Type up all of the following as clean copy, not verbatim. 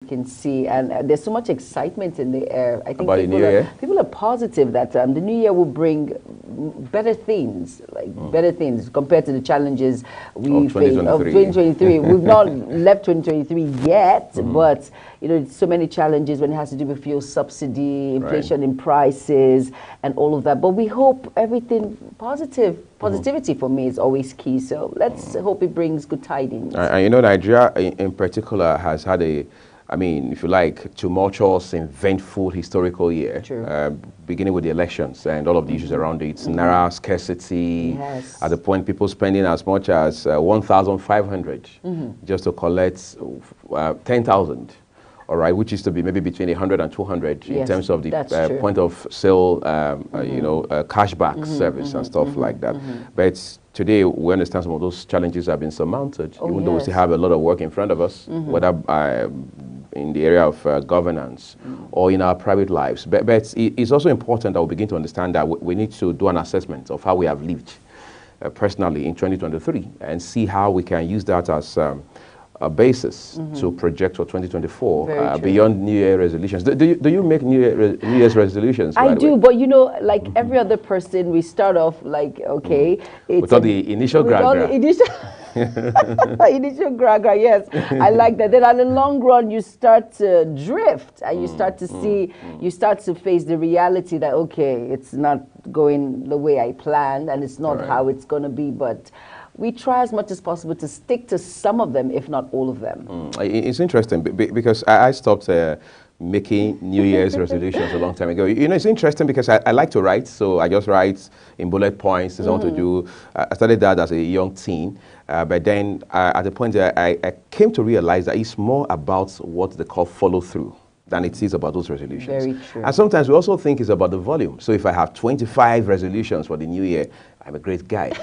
can see, and there's so much excitement in the air. I think About the new year? people are positive that the new year will bring better things, like better things compared to the challenges we face of 2023. We've not left 2023 yet, but so many challenges when it has to do with fuel subsidy, inflation in prices, and all of that. But we hope everything positive. Positivity for me is always key. So let's hope it brings good tidings. And Nigeria in particular has had if you like, tumultuous, eventful, historical year, beginning with the elections and all of the issues around it. Naira scarcity, at the point people spending as much as 1,500 just to collect 10,000. All right, which used to be maybe between 100 and 200 in terms of the point of sale, cashback service and stuff like that. But today, we understand some of those challenges have been surmounted, even though we still have a lot of work in front of us, whether in the area of governance or in our private lives. But it's also important that we begin to understand that we need to do an assessment of how we have lived personally in 2023 and see how we can use that as a basis to project for 2024 beyond New Year resolutions. Do you make New Year's resolutions? I do, but like every other person, we start off like, okay. With all the initial initial gragra, yes. I like that. Then in the long run, you start to drift and you start to see, you start to face the reality that, okay, it's not going the way I planned and it's not how it's going to be, but we try as much as possible to stick to some of them, if not all of them. It's interesting because I stopped making New Year's resolutions a long time ago. It's interesting because I like to write, so I just write in bullet points. This is what I want to do. I started that as a young teen, but then at the point that I came to realize that it's more about what they call follow through than it is about those resolutions. Very true. And sometimes we also think it's about the volume. So if I have 25 resolutions for the new year, I'm a great guy.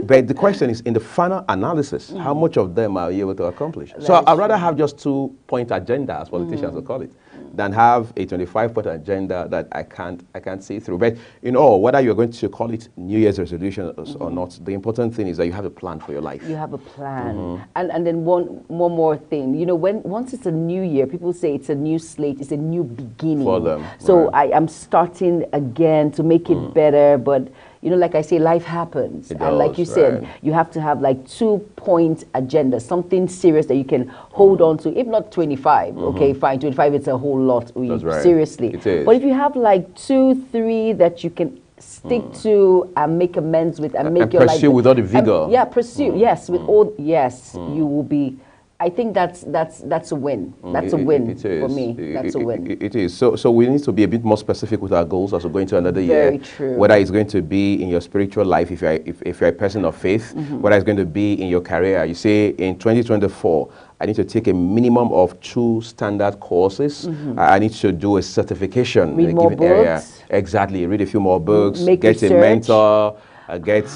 But the question is, in the final analysis, how much of them are you able to accomplish? So I'd rather have just 2-point agenda, as politicians will call it, than have a 25-point agenda that I can't see through. But whether you're going to call it New Year's resolution or not, the important thing is that you have a plan for your life. You have a plan. And then one more thing. Once it's a new year, people say it's a new slate, it's a new beginning. For them. So I am starting again to make it better, but like I say, life happens. And like you said, you have to have like 2-point agenda, something serious that you can hold on to. If not 25, okay, fine. 25, it's a whole lot. Seriously. It is. But if you have like 2, 3 that you can stick to and make amends with and make your life. Pursue with all the vigor. Pursue. Yes, with all. Yes, you will be. I think that's a win. That's a win for me. That's a win. It is. So we need to be a bit more specific with our goals as we go into another year. Very true. Whether it's going to be in your spiritual life, if you're a person of faith, whether it's going to be in your career. You say in 2024, I need to take a minimum of 2 standard courses. I need to do a certification in a given area. Exactly. Read a few more books. Get a mentor. Get,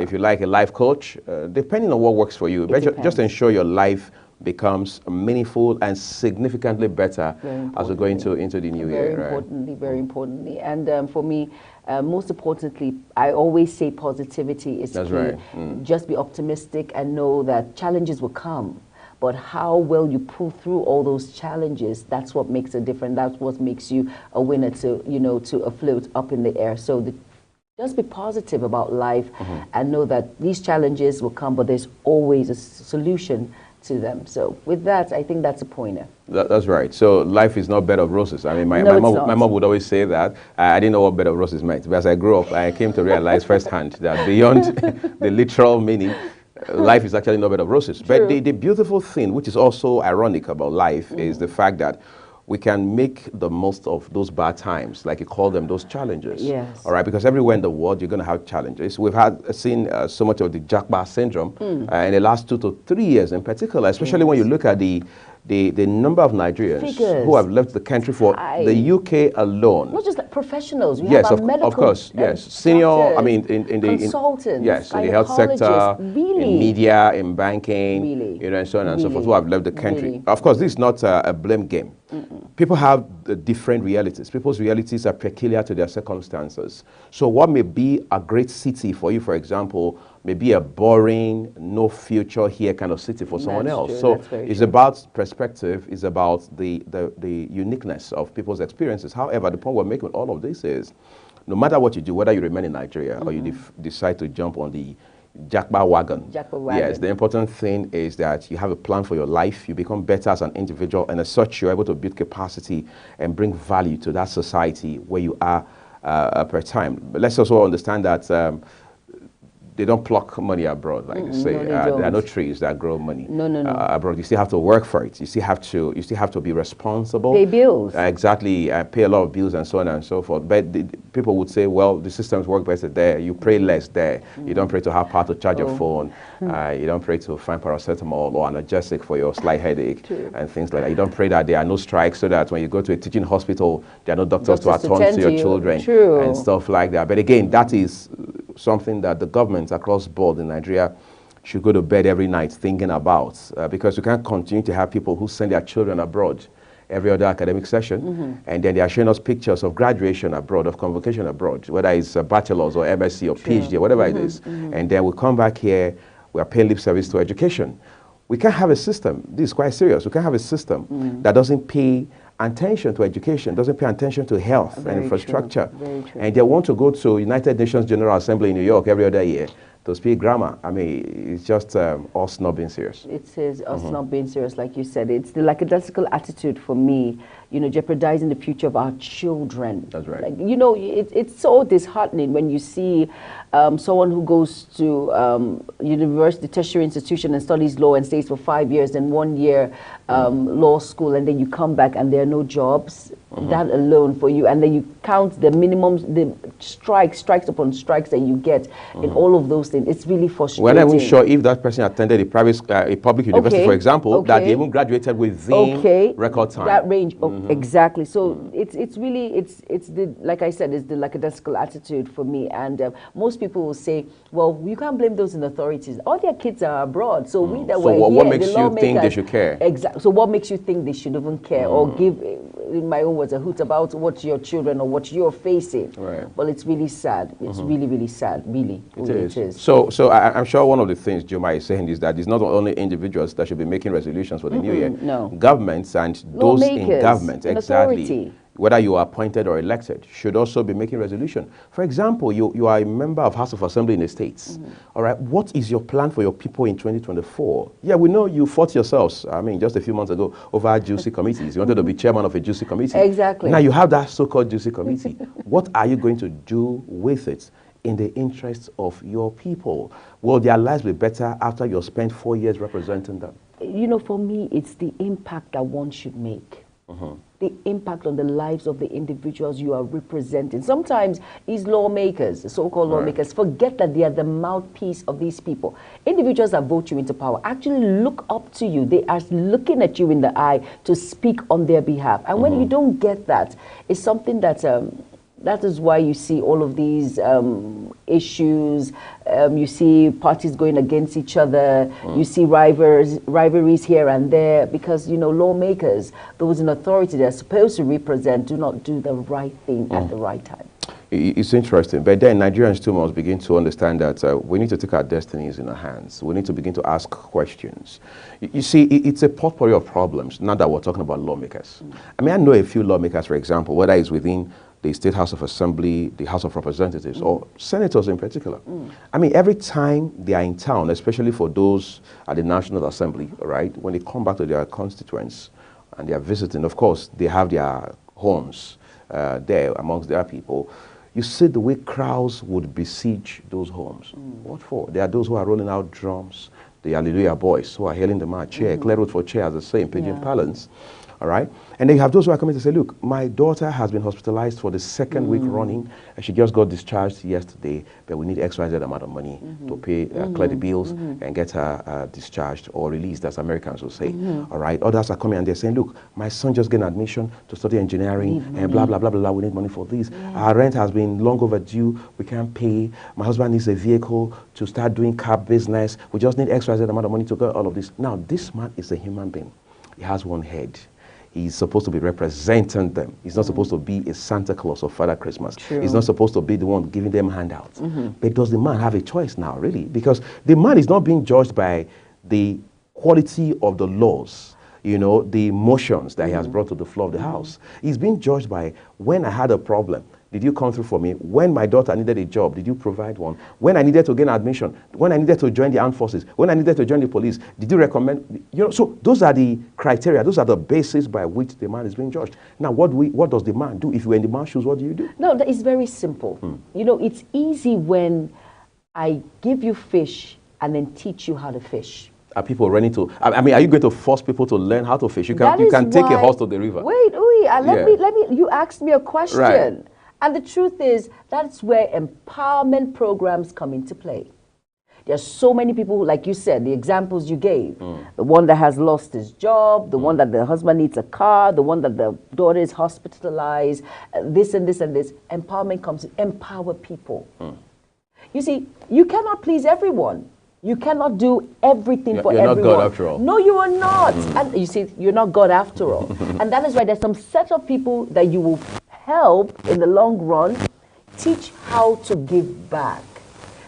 if you like, a life coach, depending on what works for you. But just ensure your life becomes meaningful and significantly better as we go into the new year. Very importantly. And for me, most importantly, I always say positivity is key. Just be optimistic and know that challenges will come. But how well you pull through all those challenges, that's what makes a difference. That's what makes you a winner to afloat up in the air. So just be positive about life and know that these challenges will come, but there's always a solution to them. So with that, I think that's a pointer. That's right. So life is not bed of roses. I mean, my mom would always say that. I didn't know what bed of roses meant. But as I grew up, I came to realize firsthand that beyond the literal meaning, life is actually not bed of roses. True. But the beautiful thing, which is also ironic about life, is the fact that we can make the most of those bad times, like you call them, those challenges. Yes. All right, because everywhere in the world, you're going to have challenges. We've seen so much of the Jackpot syndrome in the last 2 to 3 years in particular, especially when you look at the number of Nigerians who have left the country for the UK alone. Not just like professionals. We yes, have of course, yes. Senior, I mean, in the consultants, yes, in the health sector, really? in media, in banking, really? And so on and so forth, who have left the country. Really? Of course, this is not a blame game. People have different realities. People's realities are peculiar to their circumstances. So what may be a great city for you, for example, may be a boring, no future here kind of city for someone else. True. So it's about perspective, it's about the uniqueness of people's experiences. However, the point we're making with all of this is, no matter what you do, whether you remain in Nigeria or you decide to jump on the Japa wagon. Yes, the important thing is that you have a plan for your life, you become better as an individual, and as such, you're able to build capacity and bring value to that society where you are per time. But let's also understand that they don't pluck money abroad, like they say. No, there are no trees that grow money abroad. You still have to work for it. You still have to be responsible. Pay bills. Exactly. Pay a lot of bills and so on and so forth. But people would say, well, the systems work better there. You pray less there. You don't pray to have power to charge your phone. You don't pray to find paracetamol or analgesic for your slight headache and things like that. You don't pray that there are no strikes, so that when you go to a teaching hospital, there are no doctors to attend to your children and stuff like that. But again, that is something that the government across board in Nigeria should go to bed every night thinking about, because you can't continue to have people who send their children abroad every other academic session, and then they are showing us pictures of graduation abroad, of convocation abroad, whether it's a bachelor's or MSc or PhD or whatever it is, and then we come back here, we are paying lip service to education. We can't have a system, this is quite serious, we can't have a system that doesn't pay attention to education, doesn't pay attention to health and infrastructure. And they want to go to United Nations General Assembly in New York every other year to speak grammar. I mean, it's just us not being serious. It says us not being serious, like you said. It's the lackadaisical attitude for me, you know, jeopardizing the future of our children. That's right. Like, you know, it's so disheartening when you see someone who goes to university, tertiary institution and studies law and stays for 5 years and 1 year law school, and then you come back and there are no jobs. That alone for you, and then you count the minimums, the strikes upon strikes that you get in all of those things. It's really frustrating. We're not even sure if that person attended a private, a public university, for example, that they even graduated within record time. That range, exactly. So it's really the, like I said, it's the lackadaisical attitude for me. And most people will say, well, you can't blame those in authorities. All their kids are abroad, so we that were here, what makes you think they should care? Exactly. So what makes you think they should even care or give, in my own words, a hoot about what your children or what you're facing? Right. Well, it's really sad. It's really, really sad. Really, it is. So I'm sure one of the things Juma is saying is that it's not only individuals that should be making resolutions for the new year. No. Governments and those in government, exactly. Authority. Whether you are appointed or elected, should also be making resolution. For example, you are a member of House of Assembly in the States. All right, what is your plan for your people in 2024? Yeah, we know you fought yourselves, I mean, just a few months ago over juicy committees. You wanted to be chairman of a juicy committee. Exactly. Now you have that so-called juicy committee. What are you going to do with it in the interests of your people? Will their lives be better after you spent 4 years representing them? You know, for me, it's the impact that one should make. The impact on the lives of the individuals you are representing. Sometimes these lawmakers, so-called lawmakers, forget that they are the mouthpiece of these people. Individuals that vote you into power actually look up to you. They are looking at you in the eye to speak on their behalf. And when you don't get that, it's something that that is why you see all of these issues. You see parties going against each other. You see rivalries here and there, because, you know, lawmakers, those in authority that are supposed to represent, do not do the right thing at the right time. It's interesting, but then Nigerians too must begin to understand that we need to take our destinies in our hands. We need to begin to ask questions. You see, it's a potpourri of problems, now that we're talking about lawmakers. I mean, I know a few lawmakers, for example, whether it's within the State House of Assembly, the House of Representatives, or senators in particular. I mean, every time they are in town, especially for those at the National Assembly, right, when they come back to their constituents and they are visiting, of course, they have their homes there amongst their people. You see the way crowds would besiege those homes. What for? There are those who are rolling out drums, the Hallelujah boys who are hailing the man, chair, clear road for chair, as they say in Pidgin parlance. All right? And then you have those who are coming to say, look, my daughter has been hospitalized for the second week running, and she just got discharged yesterday, but we need XYZ amount of money to pay, clear the bills and get her discharged or released, as Americans will say. All right? Others are coming and they're saying, look, my son just got admission to study engineering and blah, blah, blah, blah, blah. We need money for this. Our rent has been long overdue. We can't pay. My husband needs a vehicle to start doing cab business. We just need XYZ amount of money to get all of this. Now, this man is a human being. He has one head. He's supposed to be representing them. He's not supposed to be a Santa Claus or Father Christmas. True. He's not supposed to be the one giving them handouts. But does the man have a choice now, really? Because the man is not being judged by the quality of the laws, you know, the emotions that he has brought to the floor of the house. He's being judged by, when I had a problem, did you come through for me? When my daughter needed a job, did you provide one? When I needed to gain admission, when I needed to join the armed forces, when I needed to join the police, did you recommend? You know, so those are the criteria, those are the basis by which the man is being judged. Now, what does the man do? If you're in the man's shoes, what do you do? No, that is very simple. You know, it's easy when I give you fish and then teach you how to fish. Are people ready to? I mean, are you going to force people to learn how to fish? You can take a horse to the river. Wait, let me. You asked me a question. Right. And the truth is, that's where empowerment programs come into play. There's so many people, like you said, the examples you gave. The one that has lost his job, the one that the husband needs a car, the one that the daughter is hospitalized, this and this and this. Empowerment comes to empower people. You see, you cannot please everyone. You cannot do everything for everyone. You're not God after all. No, you are not. And you see, you're not God after all. And that is why there's some set of people that you will help in the long run, teach how to give back.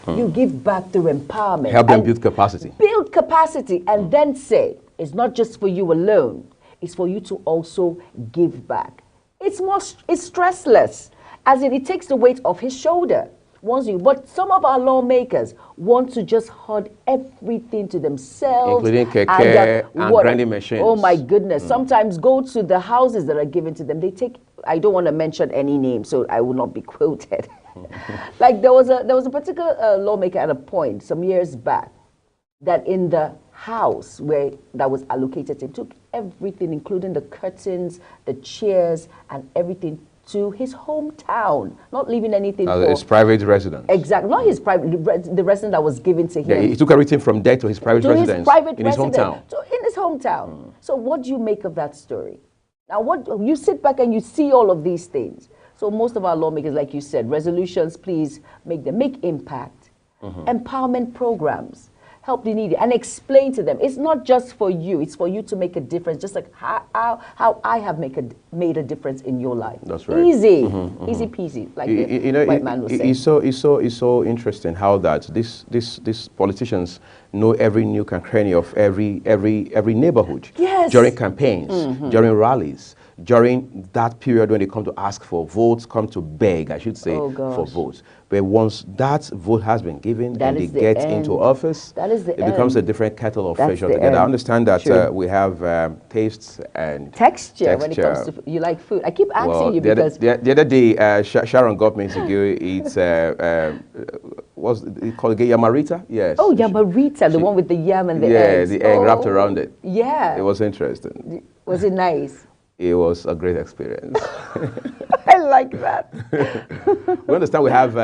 You give back through empowerment. Help them build capacity. Build capacity and then say, it's not just for you alone. It's for you to also give back. It's stressless, as in it takes the weight off his shoulder. But some of our lawmakers want to just hoard everything to themselves. Including keke and grinding machines. Oh my goodness. Sometimes go to the houses that are given to them. They take, I don't want to mention any name, so I will not be quoted. Like there was a particular lawmaker at a point some years back that in the house that was allocated to him, took everything, including the curtains, the chairs, and everything, to his hometown, not leaving anything for his private residence. Exactly, not his private, the residence that was given to him. Yeah, he took everything from there to his private residence. His hometown. So in his hometown. So what do you make of that story? Now, what you sit back and you see all of these things. So most of our lawmakers, like you said, resolutions, please make impact. Empowerment programs. Help the needy and explain to them. It's not just for you. It's for you to make a difference, just like how I have made a difference in your life. That's right. Easy, easy peasy, like the white man was saying. It's so interesting how that these politicians know every nook and cranny of every neighborhood. Yes. During campaigns, during rallies, during that period when they come to ask for votes, come to beg, I should say, for votes. But once that vote has been given and they get into office, it becomes a different kettle of fish altogether. I understand that we have tastes and texture when it comes to you like food. I keep asking you because the other day Sharon got me to go eat what's it called? Yamarita? Yes. Oh, Yamarita, the one with the yam and the eggs. Yeah, the egg wrapped around it. Yeah. It was interesting. Was it nice? It was a great experience. I like that. We understand we have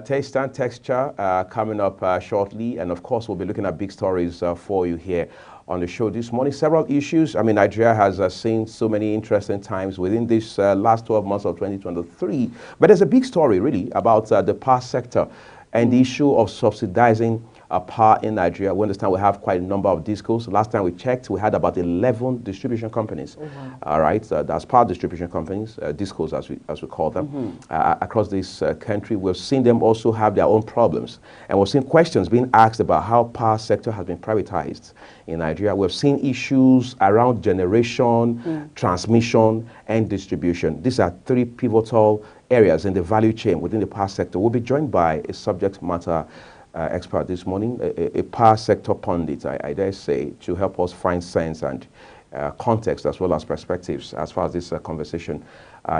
taste and texture coming up shortly, and of course we'll be looking at big stories for you here on the show this morning. Several issues. I mean, Nigeria has seen so many interesting times within this last 12 months of 2023, but there's a big story really about the power sector and the issue of subsidizing power in Nigeria. We understand we have quite a number of discos. Last time we checked, we had about 11 distribution companies. All right, that's power distribution companies, discos as we call them, across this country. We've seen them also have their own problems, and we've seen questions being asked about how power sector has been privatized in Nigeria. We've seen issues around generation, transmission, and distribution. These are three pivotal areas in the value chain within the power sector. We'll be joined by a subject matter expert this morning, a power sector pundit, I dare say, to help us find sense and context as well as perspectives as far as this conversation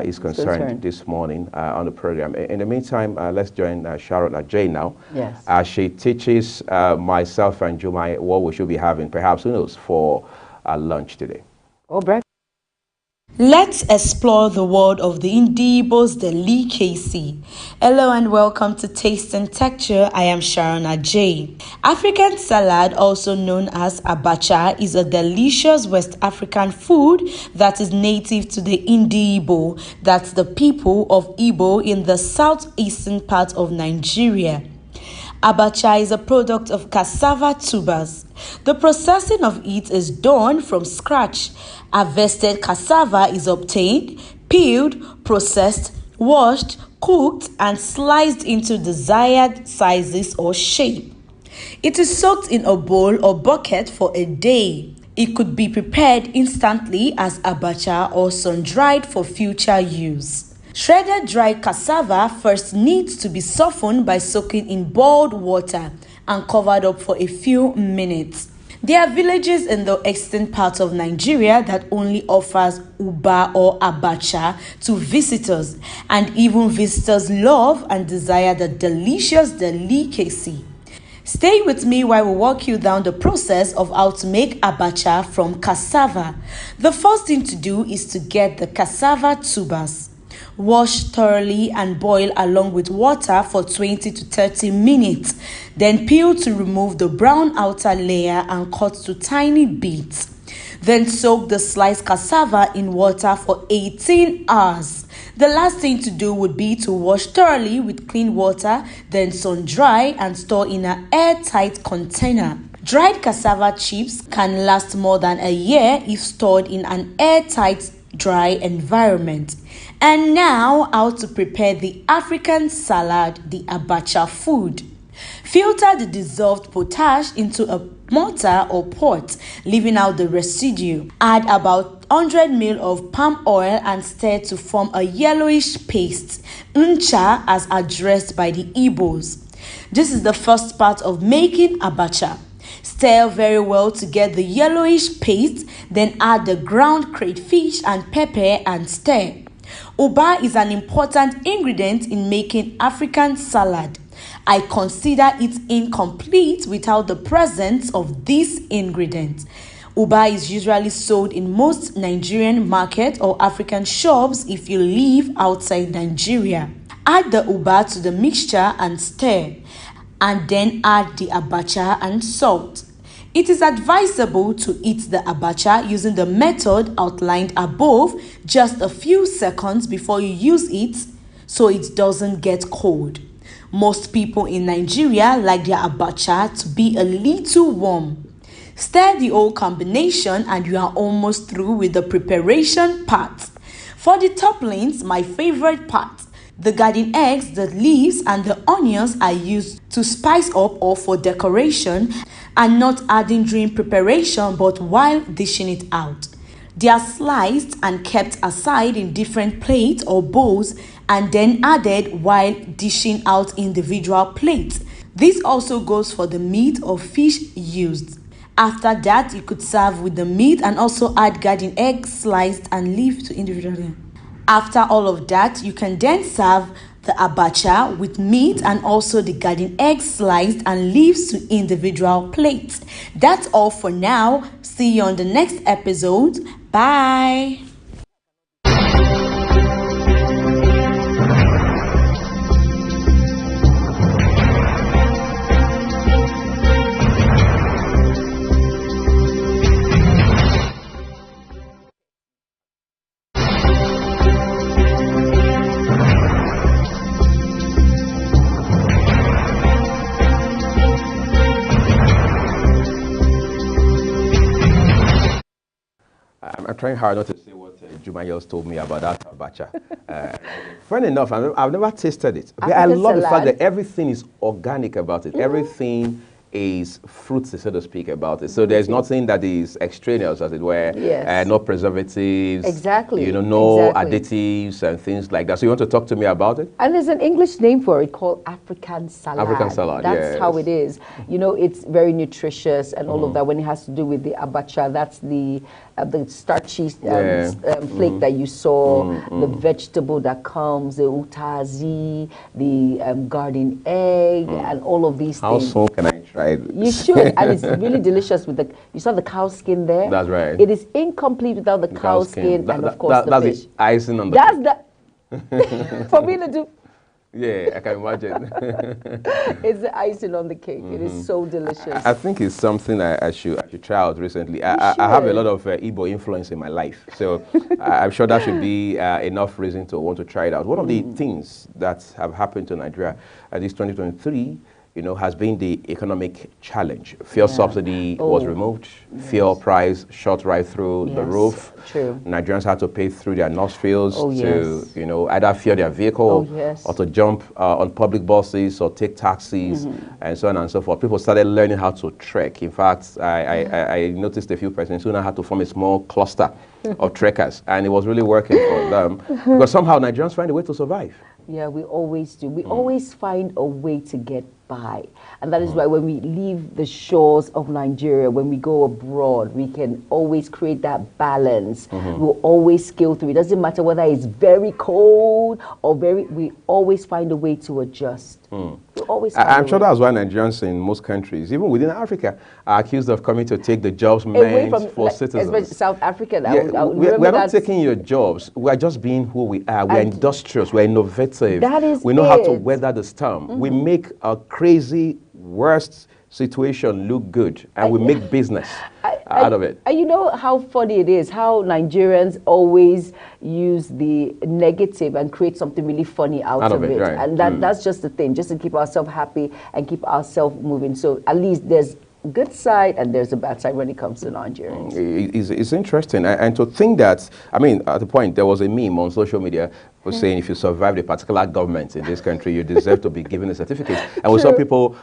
is concerned this morning on the program. In the meantime, let's join Sharon Ajay now. Yes. As she teaches myself and Jumai what we should be having, perhaps, who knows, for lunch today. Oh, breakfast. Let's explore the world of the Ndibos, the Lee KC. Hello and welcome to Taste and Texture. I am Sharon Ajay. African salad, also known as abacha, is a delicious West African food that is native to the Ndibo, that's the people of Igbo in the southeastern part of Nigeria. Abacha is a product of cassava tubers. The processing of it is done from scratch. Harvested cassava is obtained, peeled, processed, washed, cooked, and sliced into desired sizes or shape. It is soaked in a bowl or bucket for a day. It could be prepared instantly as abacha or sun-dried for future use. Shredded dried cassava first needs to be softened by soaking in boiled water and covered up for a few minutes. There are villages in the eastern part of Nigeria that only offers uba or abacha to visitors, and even visitors love and desire the delicious delicacy. Stay with me while we walk you down the process of how to make abacha from cassava. The first thing to do is to get the cassava tubers. Wash thoroughly and boil along with water for 20 to 30 minutes. Then peel to remove the brown outer layer and cut to tiny bits. Then soak the sliced cassava in water for 18 hours. The last thing to do would be to wash thoroughly with clean water, then sun dry and store in an airtight container. Dried cassava chips can last more than a year if stored in an airtight, dry environment. And now, how to prepare the African salad, the abacha food. Filter the dissolved potash into a mortar or pot, leaving out the residue. Add about 100 ml of palm oil and stir to form a yellowish paste, ncha as addressed by the Igbos. This is the first part of making abacha. Stir very well to get the yellowish paste, then add the ground crayfish and pepper and stir. Uba is an important ingredient in making African salad. I consider it incomplete without the presence of this ingredient. Uba is usually sold in most Nigerian market or African shops if you live outside Nigeria. Add the uba to the mixture and stir, and then add the abacha and salt. It is advisable to eat the abacha using the method outlined above just a few seconds before you use it so it doesn't get cold. Most people in Nigeria like their abacha to be a little warm. Stir the whole combination and you are almost through with the preparation part. For the toppings, my favorite part, the garden eggs, the leaves, and the onions are used to spice up or for decoration, and not adding during preparation but while dishing it out. They are sliced and kept aside in different plates or bowls and then added while dishing out individual plates. This also goes for the meat or fish used. After that, you could serve with the meat and also add garden eggs sliced and leave to individually. After all of that, you can then serve the abacha with meat and also the garden egg sliced and leaves to individual plates. That's all for now. See you on the next episode. Bye. I'm trying hard not to say what Jumayel told me about that abacha. Funny enough, I've never tasted it. But I love the fact that everything is organic about it. Everything is fruits, so to speak, about it. So there's nothing that is extraneous, as it were. Yes. No preservatives. Exactly. You know, no additives and things like that. So you want to talk to me about it? And there's an English name for it called African salad. African salad, That's how it is. You know, it's very nutritious and all of that. When it has to do with the abacha, that's the starchy flake that you saw, the vegetable that comes, the utazi, the garden egg, and all of these things. How soon can I try it? You should, and it's really delicious with the. You saw the cow skin there. That's right. It is incomplete without the cow skin and of course the fish. That's the icing on the. That's the for me to do. Yeah, I can imagine. It's the icing on the cake. It is so delicious. I think it's something I should try out recently. I have a lot of Igbo influence in my life, so I'm sure that should be enough reason to want to try it out. One of the things that have happened to Nigeria this 2023 has been the economic challenge. Fuel subsidy was removed. Fuel price shot right through the roof. True. Nigerians had to pay through their nostrils to, either fuel their vehicle or to jump on public buses or take taxis and so on and so forth. People started learning how to trek. In fact, I noticed a few persons who now had to form a small cluster of trekkers, and it was really working for them because somehow Nigerians find a way to survive. Yeah, we always do. We always find a way to get by. And that is why when we leave the shores of Nigeria, when we go abroad, we can always create that balance. We'll always scale through. It doesn't matter whether it's very cold or we always find a way to adjust. I'm sure that's why Nigerians in most countries, even within Africa, are accused of coming to take the jobs meant for citizens. Especially South Africa. We're not taking your jobs. We're just being who we are. We're industrious. We're innovative. That is we know how to weather the storm. We make a crazy, worst situation look good, and we make business out of it. You know how funny it is, how Nigerians always use the negative and create something really funny out of it. Right. And that's just the thing, just to keep ourselves happy and keep ourselves moving. So at least there's good side and there's a bad side when it comes to Nigerians. It's interesting. And to think that, I mean, at the point, there was a meme on social media was saying if you survived a particular government in this country, you deserve to be given a certificate. And we saw people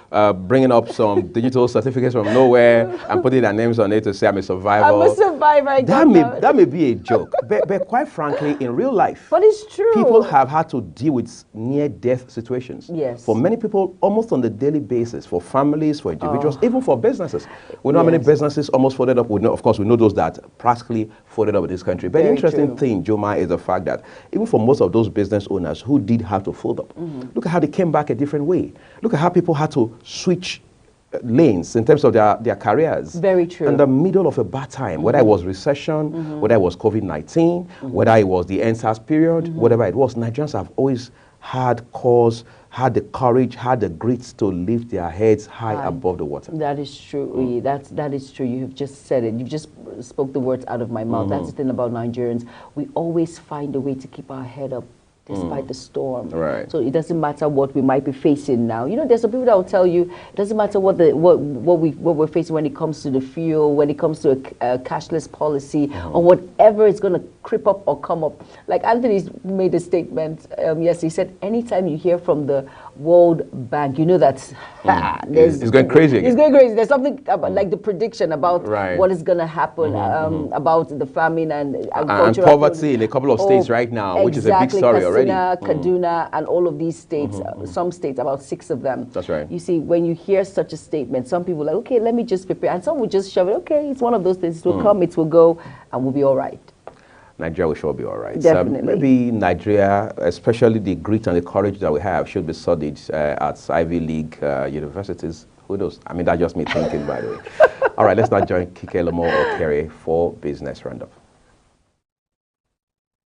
bringing up some digital certificates from nowhere and putting their names on it to say, I'm a survivor. I'm a survivor. That may be a joke. but quite frankly, in real life, but it's true. People have had to deal with near-death situations. Yes. For many people, almost on a daily basis, for families, for individuals, even for businesses. We know how many businesses almost folded up. We know, of course, we know those that practically folded up in this country. But the interesting thing, Joma, is the fact that even for most of those business owners who did have to fold up, look at how they came back a different way. Look at how people had to switch lanes in terms of their careers. Very true. In the middle of a bad time, whether it was recession, whether it was COVID-19, whether it was the EndSARS period, whatever it was, Nigerians have always had cause, had the courage, had the grit to lift their heads high above the water. That is true. That is true. You've just said it. You just spoke the words out of my mouth. That's the thing about Nigerians. We always find a way to keep our head up despite the storm. Right. So it doesn't matter what we might be facing now. You know, there's some people that will tell you it doesn't matter what we're facing when it comes to the fuel, when it comes to a cashless policy, or whatever is going to creep up or come up. Like Anthony's made a statement. Yes, he said anytime you hear from the World Bank, you know that it's going crazy again. It's going crazy. There's something about, like the prediction about what is going to happen, about the famine and poverty in a couple of states right now, which is a big story already. Kaduna, and all of these states, some states, about 6 of them. That's right. You see, when you hear such a statement, some people are like, okay, let me just prepare. And some will just shove it, okay, it's one of those things. It will come, it will go, and we'll be all right. Nigeria will sure be all right. Definitely. Maybe Nigeria, especially the grit and the courage that we have, should be studied at Ivy League universities. Who knows? I mean, that's just me thinking, by the way. All right, let's now join Kike Lomo-Okere for Business Roundup.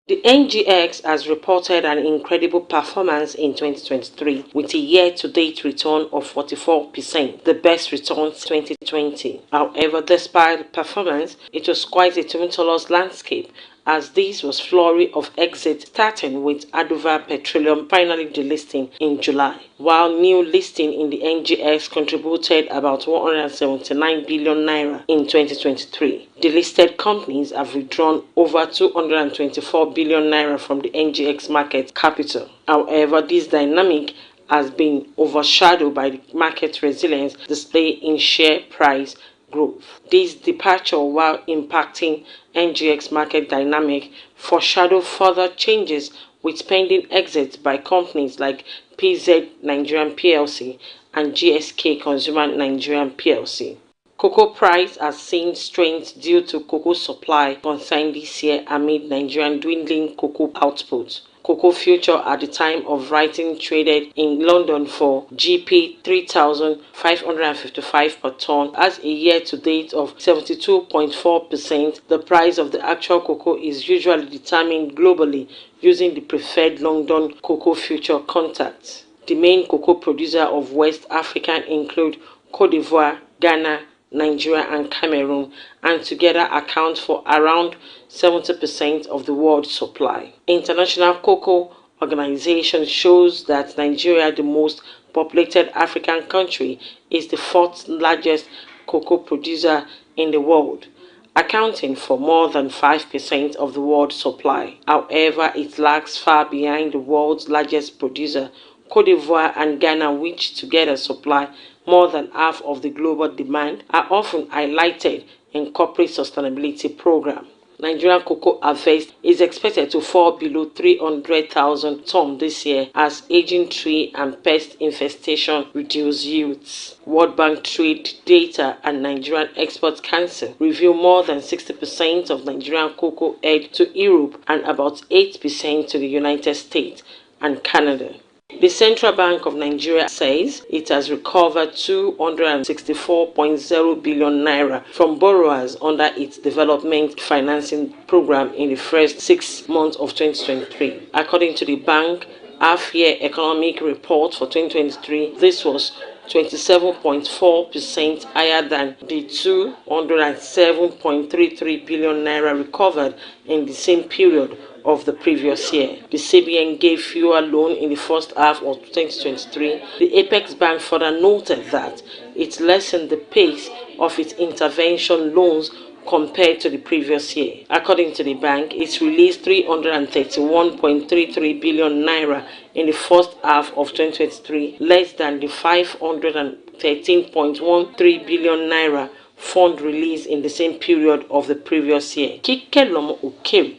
The NGX has reported an incredible performance in 2023 with a year-to-date return of 44%, the best return since 2020. However, despite the performance, it was quite a tumultuous landscape as this was flurry of exits starting with Adova Petroleum finally delisting in July, while new listing in the NGX contributed about 179 billion naira in 2023. The listed companies have withdrawn over 224 billion naira from the NGX market capital. However, this dynamic has been overshadowed by the market resilience displayed in share price growth. This departure, while impacting NGX market dynamic, foreshadow further changes with pending exits by companies like PZ Nigerian PLC and GSK Consumer Nigerian PLC. Cocoa price has seen strength due to cocoa supply consigned this year amid Nigerian dwindling cocoa output. Cocoa future at the time of writing traded in London for GP 3,555 per ton. As a year-to-date of 72.4%, the price of the actual cocoa is usually determined globally using the preferred London cocoa future contracts. The main cocoa producer of West Africa include Cote d'Ivoire, Ghana, Nigeria and Cameroon, and together account for around 70% of the world's supply. International Cocoa Organization shows that Nigeria, the most populated African country, is the fourth largest cocoa producer in the world, accounting for more than 5% of the world's supply. However, it lags far behind the world's largest producer, Cote d'Ivoire and Ghana, which together supply more than half of the global demand, are often highlighted in corporate sustainability programs. Nigerian cocoa harvest is expected to fall below 300,000 tons this year as aging tree and pest infestation reduce yields. World Bank trade data and Nigerian Export Council reveal more than 60% of Nigerian cocoa head to Europe and about 8% to the United States and Canada. The Central Bank of Nigeria says it has recovered 264.0 billion naira from borrowers under its development financing program in the first 6 months of 2023. According to the bank half-year economic report for 2023, this was 27.4% higher than the 207.33 billion naira recovered in the same period of the previous year. The CBN gave fewer loans in the first half of 2023. The Apex Bank further noted that it lessened the pace of its intervention loans compared to the previous year. According to the bank, it released 331.33 billion naira in the first half of 2023, less than the 513.13 billion naira fund released in the same period of the previous year. Kike Lomo Okeri,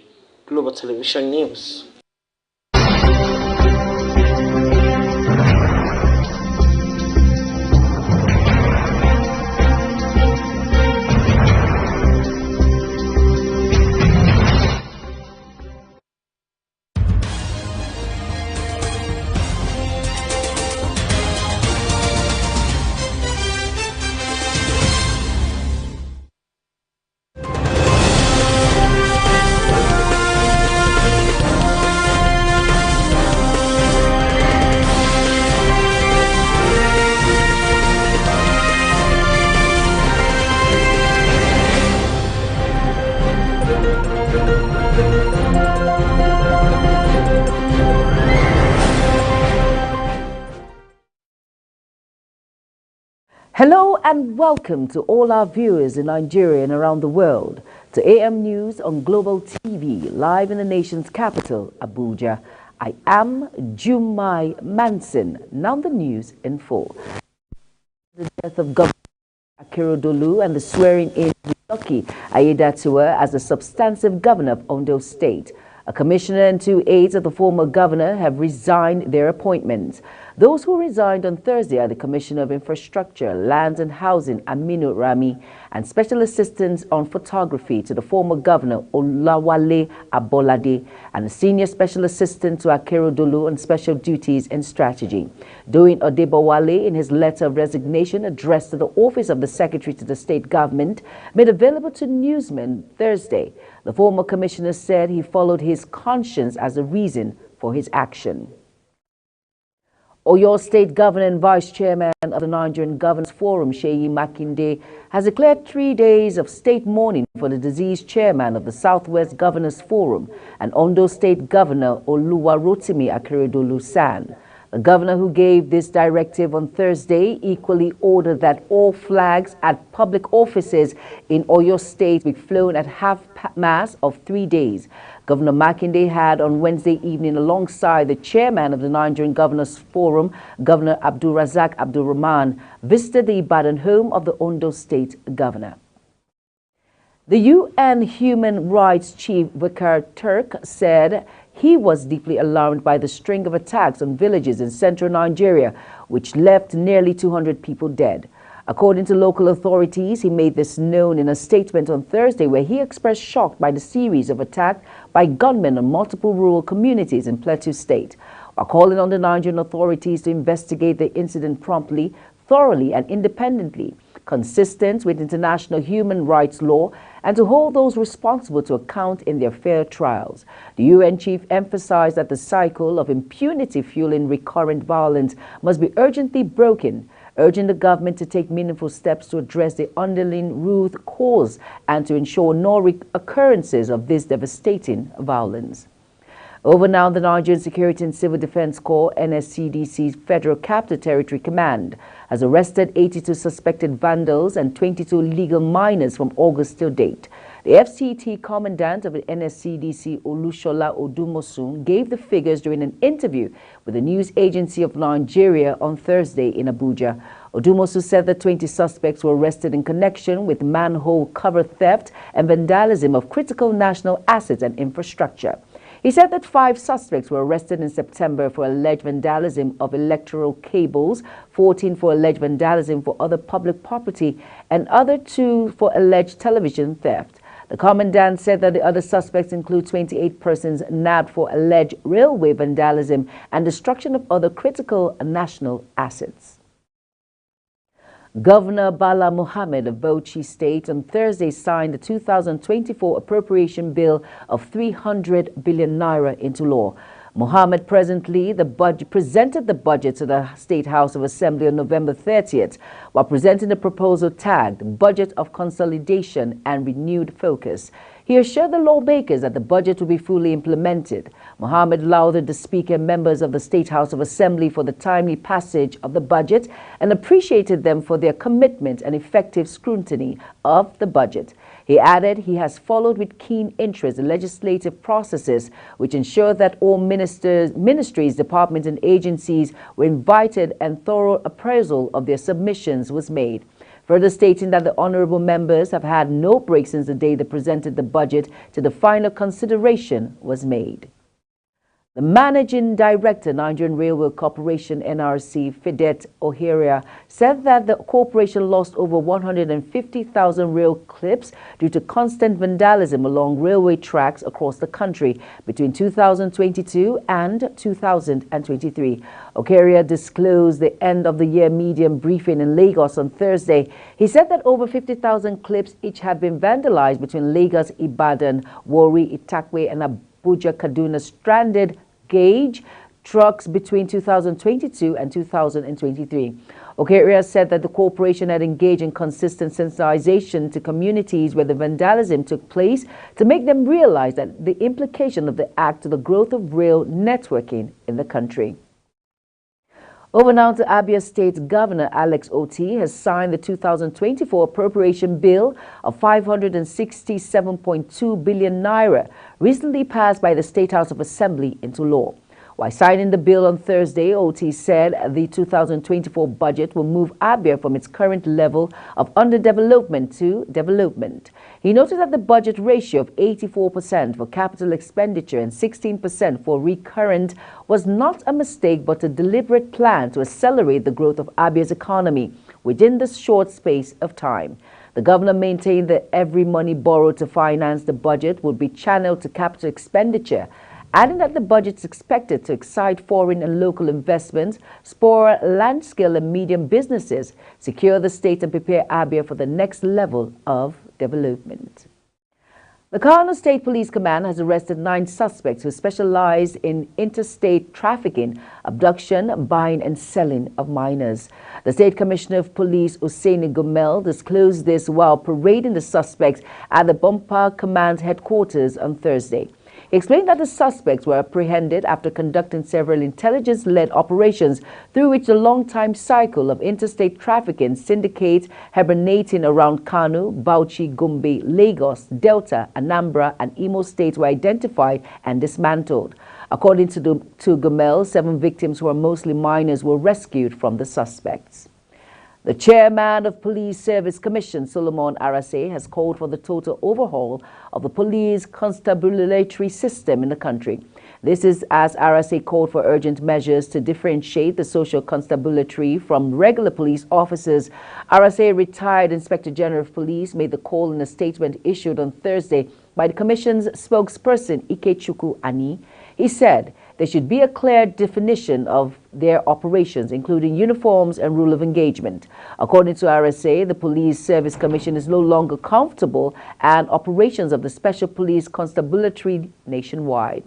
Global Television News. Hello and welcome to all our viewers in Nigeria and around the world to AM News on Global TV, live in the nation's capital, Abuja. I am Jumai Manson. Now the news in full. The death of Governor Akeredolu and the swearing in of Lucky Aiyedatiwa as the substantive governor of Ondo State. A commissioner and 2 aides of the former governor have resigned their appointments. Those who resigned on Thursday are the Commissioner of Infrastructure, Lands and Housing, Aminu Rami, and Special Assistant on Photography to the former governor, Olawale Abolade, and the Senior Special Assistant to Akeredolu on Special Duties and Strategy. Doyin Odebowale, in his letter of resignation addressed to the Office of the Secretary to the State Government, made available to newsmen Thursday. The former commissioner said he followed his conscience as a reason for his action. Oyo State Governor and Vice Chairman of the Nigerian Governors Forum, Seyi Makinde, has declared 3 days of state mourning for the deceased chairman of the Southwest Governors Forum and Ondo State Governor Oluwarotimi Akeredolu-San. The governor, who gave this directive on Thursday, equally ordered that all flags at public offices in Oyo State be flown at half-mast of 3 days. Governor Makinde had on Wednesday evening, alongside the chairman of the Nigerian Governors Forum, Governor Abdulrazak Abdulrahman, visited the Ibadan home of the Ondo State governor. The UN Human Rights Chief Volker Turk said he was deeply alarmed by the string of attacks on villages in central Nigeria, which left nearly 200 people dead. According to local authorities, he made this known in a statement on Thursday, where he expressed shock by the series of attacks by gunmen on multiple rural communities in Plateau State, while calling on the Nigerian authorities to investigate the incident promptly, thoroughly and independently, consistent with international human rights law, and to hold those responsible to account in their fair trials. The UN chief emphasized that the cycle of impunity fueling recurrent violence must be urgently broken, urging the government to take meaningful steps to address the underlying root cause and to ensure no occurrences of this devastating violence. Over now, the Nigerian Security and Civil Defense Corps, NSCDC's Federal Capital Territory Command, has arrested 82 suspected vandals and 22 illegal miners from August till date. The FCT commandant of the NSCDC, Olushola Odumosun, gave the figures during an interview with the News Agency of Nigeria on Thursday in Abuja. Odumosun said that 20 suspects were arrested in connection with manhole cover theft and vandalism of critical national assets and infrastructure. He said that 5 suspects were arrested in September for alleged vandalism of electoral cables, 14 for alleged vandalism for other public property, and other 2 for alleged television theft. The commandant said that the other suspects include 28 persons nabbed for alleged railway vandalism and destruction of other critical national assets. Governor Bala Mohammed of Bauchi State on Thursday signed the 2024 appropriation bill of 300 billion naira into law. Mohammed presented the budget to the State House of Assembly on November 30th while presenting the proposal tagged Budget of Consolidation and Renewed Focus. He assured the lawmakers that the budget will be fully implemented. Mohammed lauded the Speaker and members of the State House of Assembly for the timely passage of the budget and appreciated them for their commitment and effective scrutiny of the budget. He added he has followed with keen interest the legislative processes which ensure that all ministries, departments and agencies were invited and thorough appraisal of their submissions was made. Further stating that the honorable members have had no break since the day they presented the budget till the final consideration was made. The Managing Director, Nigerian Railway Corporation, NRC, Fidet Ohiria, said that the corporation lost over 150,000 rail clips due to constant vandalism along railway tracks across the country between 2022 and 2023. Ohiria disclosed the end-of-the-year medium briefing in Lagos on Thursday. He said that over 50,000 clips each had been vandalized between Lagos, Ibadan, Warri, Itakwe, and Abuja Kaduna stranded gauge trucks between 2022 and 2023. Ohiria said that the corporation had engaged in consistent sensitization to communities where the vandalism took place to make them realize that the implication of the act to the growth of rail networking in the country. Over now to Abia State Governor Alex Oti has signed the 2024 appropriation bill of 567.2 billion naira, recently passed by the State House of Assembly into law. While signing the bill on Thursday, Oti said the 2024 budget will move Abia from its current level of underdevelopment to development. He noted that the budget ratio of 84% for capital expenditure and 16% for recurrent was not a mistake but a deliberate plan to accelerate the growth of Abia's economy within this short space of time. The governor maintained that every money borrowed to finance the budget would be channeled to capital expenditure, adding that the budget is expected to excite foreign and local investments, spur large-scale and medium businesses, secure the state and prepare Abia for the next level of development. The Kano State Police Command has arrested 9 suspects who specialize in interstate trafficking, abduction, buying and selling of minors. The State Commissioner of Police, Usaini Gumel, disclosed this while parading the suspects at the Bompa Command headquarters on Thursday. He explained that the suspects were apprehended after conducting several intelligence-led operations through which the long-time cycle of interstate trafficking syndicates hibernating around Kano, Bauchi, Gombe, Lagos, Delta, Anambra, and Imo states were identified and dismantled. According to Gumel, 7 victims who are mostly minors were rescued from the suspects. The chairman of Police Service Commission, Solomon Arase, has called for the total overhaul of the police constabulary system in the country. This is as Arase called for urgent measures to differentiate the social constabulary from regular police officers. Arase, retired Inspector General of Police, made the call in a statement issued on Thursday by the Commission's spokesperson, Ikechukwu Ani. He said there should be a clear definition of their operations, including uniforms and rule of engagement. According to RSA, the Police Service Commission is no longer comfortable and operations of the Special Police Constabulary nationwide.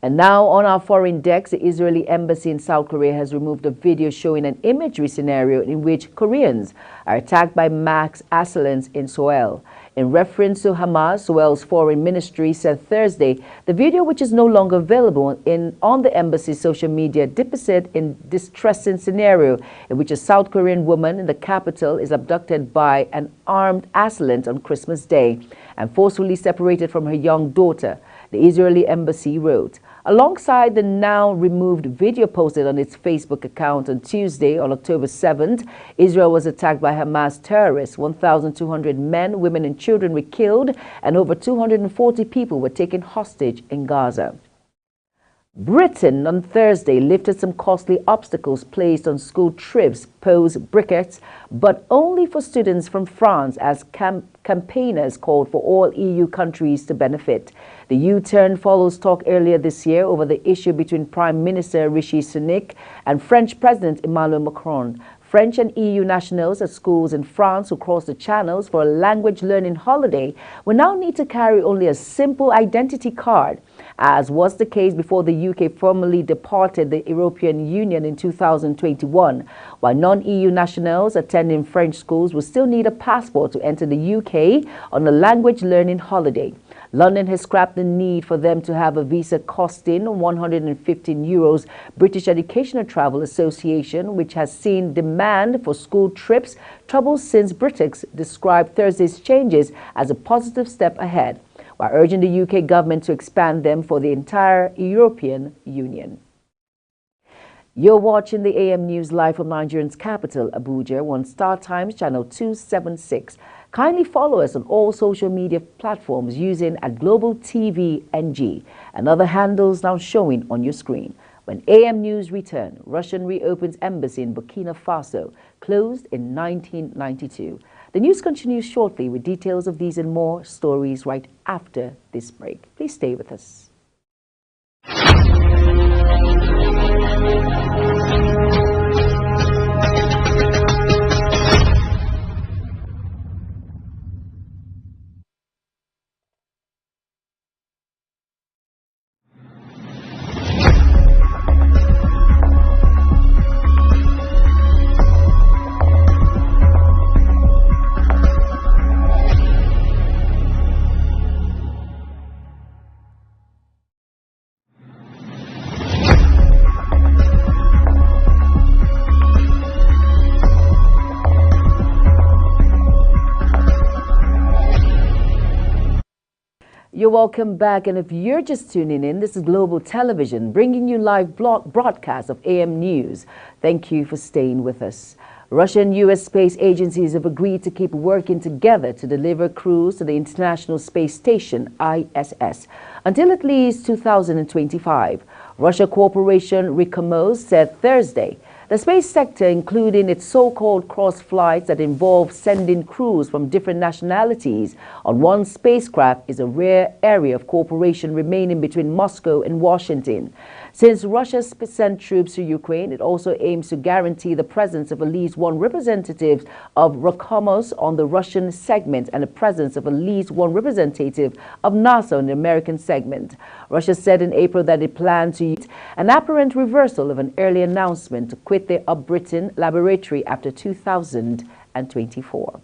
And now on our foreign decks, the Israeli embassy in South Korea has removed a video showing an imagery scenario in which Koreans are attacked by masked assailants in Seoul. In reference to Hamas, Wales Foreign Ministry said Thursday the video, which is no longer available on the embassy's social media, depicted a distressing scenario in which a South Korean woman in the capital is abducted by an armed assailant on Christmas Day and forcefully separated from her young daughter, the Israeli embassy wrote. Alongside the now removed video posted on its Facebook account on Tuesday, on October 7th, Israel was attacked by Hamas terrorists. 1,200 men, women and children were killed and over 240 people were taken hostage in Gaza. Britain on Thursday lifted some costly obstacles placed on school trips post-Brexit, but only for students from France, as campaigners called for all EU countries to benefit. The U-turn follows talk earlier this year over the issue between Prime Minister Rishi Sunak and French President Emmanuel Macron. French and EU nationals at schools in France who cross the channels for a language learning holiday will now need to carry only a simple identity card, as was the case before the UK formally departed the European Union in 2021, while non-EU nationals attending French schools will still need a passport to enter the UK on a language learning holiday. London has scrapped the need for them to have a visa costing €115. British Educational Travel Association, which has seen demand for school trips trouble since Brexit, described Thursday's changes as a positive step ahead, while urging the UK government to expand them for the entire European Union. You're watching the AM News live from Nigeria's capital, Abuja, on Star Times channel 276. Kindly follow us on all social media platforms using @Global TV NG and other handles now showing on your screen. When AM News return, Russia reopens embassy in Burkina Faso, closed in 1992. The news continues shortly with details of these and more stories right after this break. Please stay with us. You're welcome back, and if you're just tuning in, this is Global Television bringing you live broadcasts of AM News. Thank you for staying with us. Russia and U.S. space agencies have agreed to keep working together to deliver crews to the International Space Station, ISS, until at least 2025. Russia corporation Roscosmos said Thursday the space sector, including its so-called cross flights that involve sending crews from different nationalities on one spacecraft, is a rare area of cooperation remaining between Moscow and Washington. Since Russia sent troops to Ukraine, it also aims to guarantee the presence of at least one representative of Roscosmos on the Russian segment and the presence of at least one representative of NASA on the American segment. Russia said in April that it planned to use an apparent reversal of an early announcement to quit the Britain laboratory after 2024.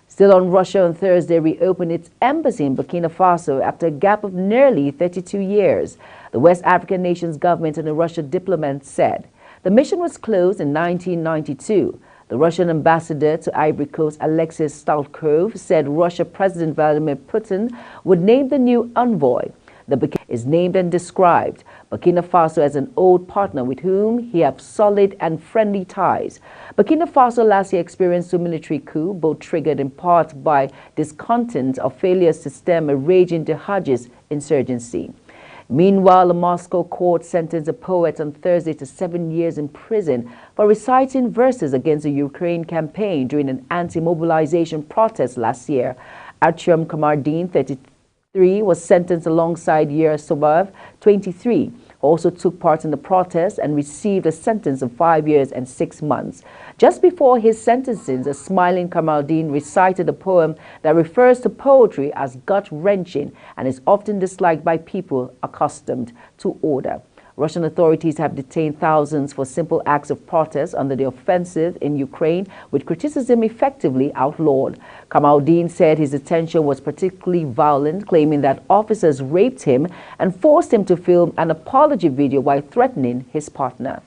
Still on, Russia on Thursday reopened its embassy in Burkina Faso after a gap of nearly 32 years. The West African nation's government and a Russian diplomat said the mission was closed in 1992. The Russian ambassador to Ivory Coast, Alexis Stalkov, said Russia President Vladimir Putin would name the new envoy. The Burkina is named and described Burkina Faso as an old partner with whom he has solid and friendly ties. Burkina Faso last year experienced a military coup, both triggered in part by discontent of failures to stem a raging jihadist insurgency. Meanwhile, a Moscow court sentenced a poet on Thursday to 7 years in prison for reciting verses against the Ukraine campaign during an anti-mobilization protest last year. Artyom Kamardin, 33, was sentenced alongside Yaroslav, 23, who also took part in the protest and received a sentence of 5 years and 6 months. Just before his sentencing, a smiling Kamardin recited a poem that refers to poetry as gut-wrenching and is often disliked by people accustomed to order. Russian authorities have detained thousands for simple acts of protest under the offensive in Ukraine, with criticism effectively outlawed. Kamaldeen said his detention was particularly violent, claiming that officers raped him and forced him to film an apology video while threatening his partner.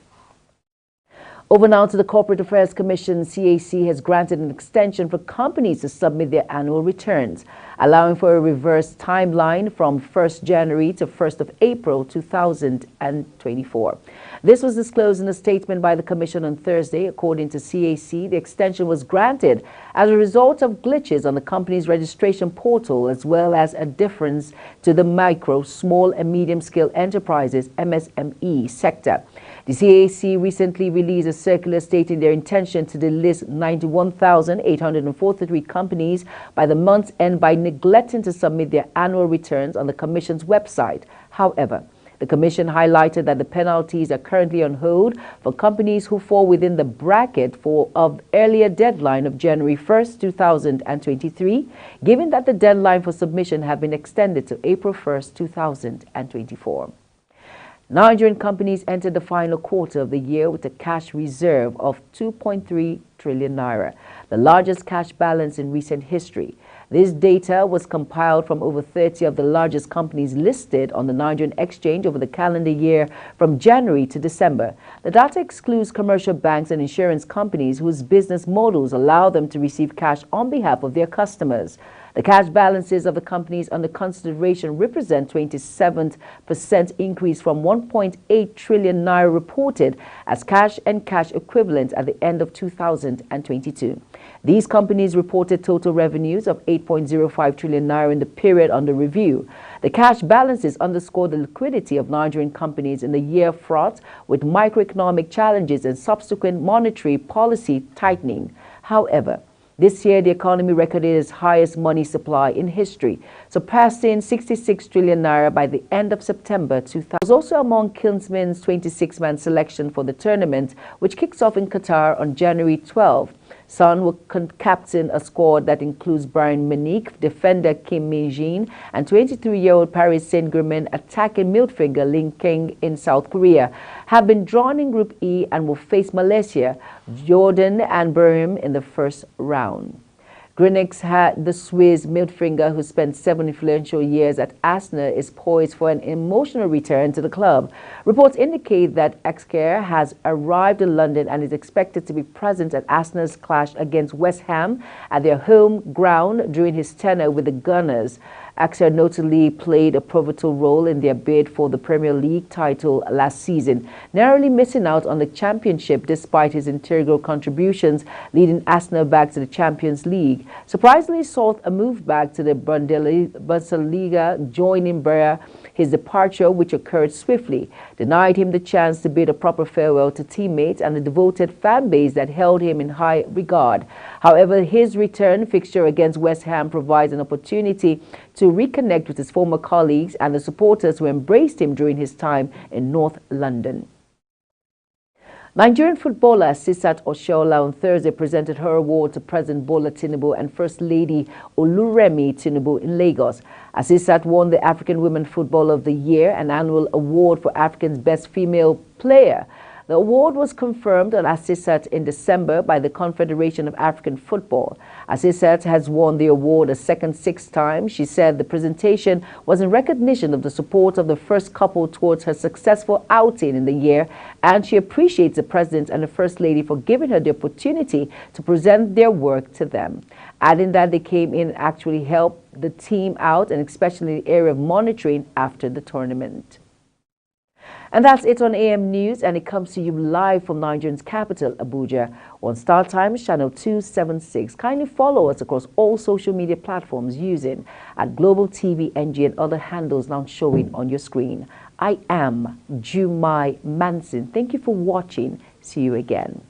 Over now to the Corporate Affairs Commission. CAC has granted an extension for companies to submit their annual returns, allowing for a reverse timeline from 1st January to 1st of April 2024. This was disclosed in a statement by the Commission on Thursday. According to CAC, the extension was granted as a result of glitches on the company's registration portal, as well as a difference to the micro, small and medium-scale enterprises MSME sector. The CAC recently released a circular stating their intention to delist 91,843 companies by the month's end by neglecting to submit their annual returns on the Commission's website. However, the Commission highlighted that the penalties are currently on hold for companies who fall within the bracket of earlier deadline of January 1st, 2023, given that the deadline for submission have been extended to April 1st, 2024. Nigerian companies entered the final quarter of the year with a cash reserve of 2.3 trillion naira, the largest cash balance in recent history. This data was compiled from over 30 of the largest companies listed on the Nigerian exchange over the calendar year from January to December. The data excludes commercial banks and insurance companies whose business models allow them to receive cash on behalf of their customers. The cash balances of the companies under consideration represent 27% increase from 1.8 trillion naira reported as cash and cash equivalents at the end of 2022. These companies reported total revenues of 8.05 trillion naira in the period under review. The cash balances underscore the liquidity of Nigerian companies in the year fraught with microeconomic challenges and subsequent monetary policy tightening. However, this year, the economy recorded its highest money supply in history, surpassing 66 trillion naira by the end of September 2000. It was also among Klinsmann's 26-man selection for the tournament, which kicks off in Qatar on January 12. Son will captain a squad that includes Bayern Munich defender Kim Min-jin and 23-year-old Paris Saint-Germain attacking midfielder Lee Kang in South Korea. Have been drawn in Group E and will face Malaysia, Jordan and Belgium in the first round. Greenix had the Swiss midfielder who spent 7 influential years at Arsenal is poised for an emotional return to the club. Reports indicate that Axker has arrived in London and is expected to be present at Arsenal's clash against West Ham at their home ground during his tenure with the Gunners. Axker notably played a pivotal role in their bid for the Premier League title last season, narrowly missing out on the championship despite his integral contributions, leading Arsenal back to the Champions League. Surprisingly sought a move back to the Bundesliga, joining Bayer. His departure, which occurred swiftly, denied him the chance to bid a proper farewell to teammates and the devoted fan base that held him in high regard. However, his return fixture against West Ham provides an opportunity to reconnect with his former colleagues and the supporters who embraced him during his time in North London. Nigerian footballer Asisat Oshoala on Thursday presented her award to President Bola Tinubu and First Lady Oluremi Tinubu in Lagos. Asisat won the African Women Footballer of the Year, an annual award for Africa's best female player. The award was confirmed on Asisat in December by the Confederation of African Football. Asisat has won the award a second 6 times. She said the presentation was in recognition of the support of the first couple towards her successful outing in the year, and she appreciates the President and the First Lady for giving her the opportunity to present their work to them, adding that they came in and actually helped the team out, and especially in the area of monitoring after the tournament. And that's it on AM News, and it comes to you live from Nigeria's capital, Abuja, on Star Times channel 276. Kindly follow us across all social media platforms using at Global TV NG and other handles now showing on your screen. I am Jumai Manson. Thank you for watching. See you again.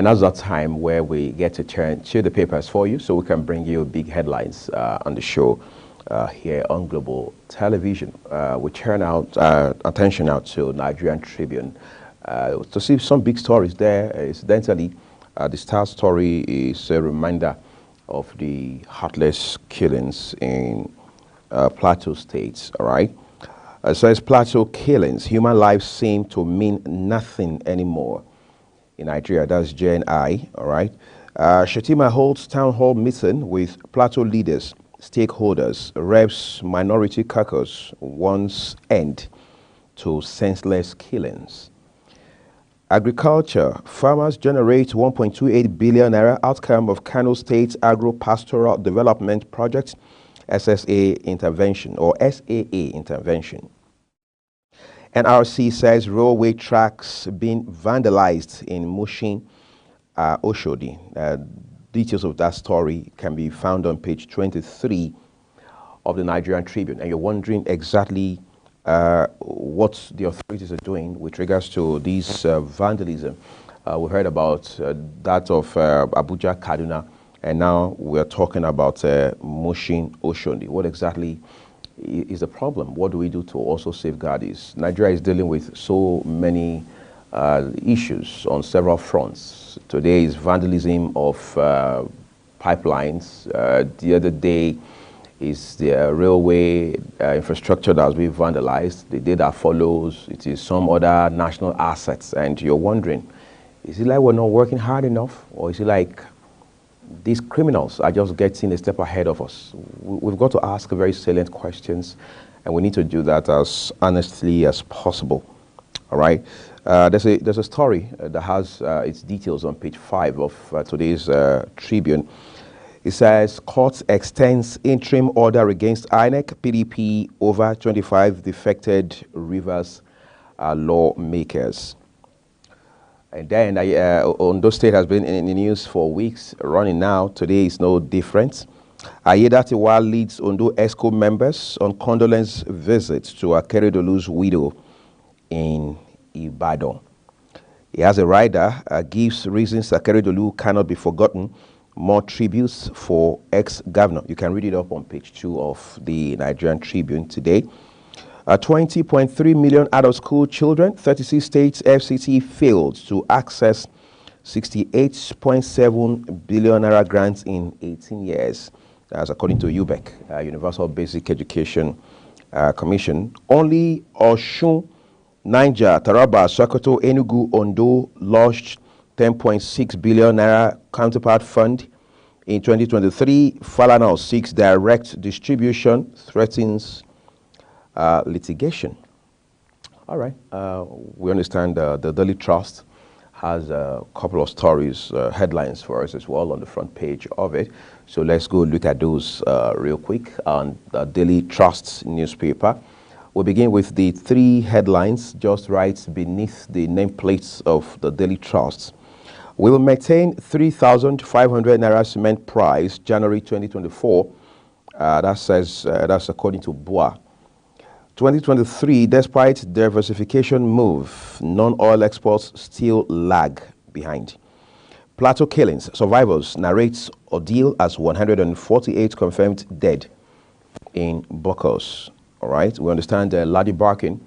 And that's that time where we get to turn to the papers for you so we can bring you big headlines on the show here on Global Television. We turn out attention out to Nigerian Tribune to see some big stories there. Incidentally, the Star story is a reminder of the heartless killings in Plateau State, all right? So it's Plateau killings. Human lives seem to mean nothing anymore in Nigeria. That's JNI, all right? Shettima holds town hall meeting with Plateau leaders, stakeholders, reps, minority caucus wants end to senseless killings. Agriculture. Farmers generate 1.28 billion naira outcome of Kano State Agro-Pastoral Development Project, SSA intervention or SAA intervention. NRC says railway tracks being vandalized in Mushin, Oshodi. Details of that story can be found on page 23 of the Nigerian Tribune. And you're wondering exactly what the authorities are doing with regards to this vandalism. We heard about that of Abuja, Kaduna, and now we're talking about Mushin, Oshodi. What exactly is the problem? What do we do to also safeguard this? Nigeria is dealing with so many issues on several fronts. Today is vandalism of pipelines. The other day is the railway infrastructure that has been vandalized. The day that follows, it is some other national assets. And you're wondering, is it like we're not working hard enough? Or is it like these criminals are just getting a step ahead of us? We've got to ask very salient questions, and we need to do that as honestly as possible. All right. There's a story that has its details on page 5 of today's Tribune. It says, court extends interim order against INEC, PDP over 25 defected Rivers lawmakers. And then Ondo State has been in the news for weeks running now. Today is no different. Ayedatiwa leads Ondo ESCO members on condolence visit to Akeredolu's widow in Ibadan. He has a rider, gives reasons Akeredolu cannot be forgotten. More tributes for ex-governor. You can read it up on page 2 of the Nigerian Tribune today. 20.3 million adult school children, 36 states FCT failed to access 68.7 billion naira grants in 18 years. That's according to UBEC, Universal Basic Education Commission. Only Osun, Niger, Taraba, Sokoto, Enugu, Ondo launched 10.6 billion naira counterpart fund in 2023. Falana seeks direct distribution, threatens litigation. All right. We understand the Daily Trust has a couple of stories, headlines for us as well on the front page of it. So let's go look at those real quick on the Daily Trust newspaper. We'll begin with the 3 headlines just right beneath the nameplates of the Daily Trust. We will maintain 3,500 naira cement price January 2024. That says that's according to BUA. 2023, despite diversification move, non-oil exports still lag behind. Plateau killings, survivors narrates ordeal as 148 confirmed dead in Bokos. All right, we understand Ladi Barkin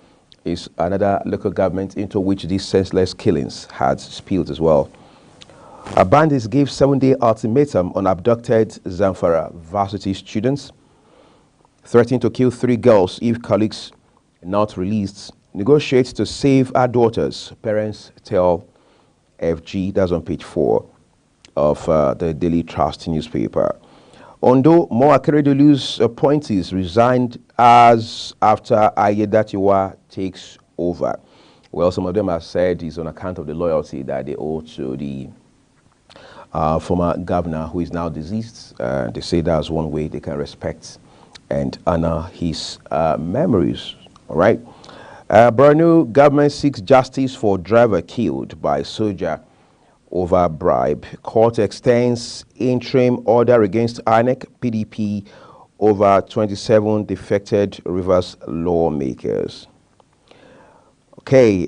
is another local government into which these senseless killings had spilled as well. Bandits gave 7-day ultimatum on abducted Zamfara varsity students. Threatening to kill 3 girls if colleagues not released. Negotiates to save our daughters, parents tell FG. That's on page 4 of the Daily Trust newspaper. Ondo, more Akeredolu's appointees resigned as after Ayedatiwa takes over. Well, some of them have said it's on account of the loyalty that they owe to the former governor who is now deceased. They say that's one way they can respect and honor his memories. All right. Borno government seeks justice for driver killed by soldier over bribe. Court extends interim order against INEC, PDP over 27 defected Rivers lawmakers. Okay,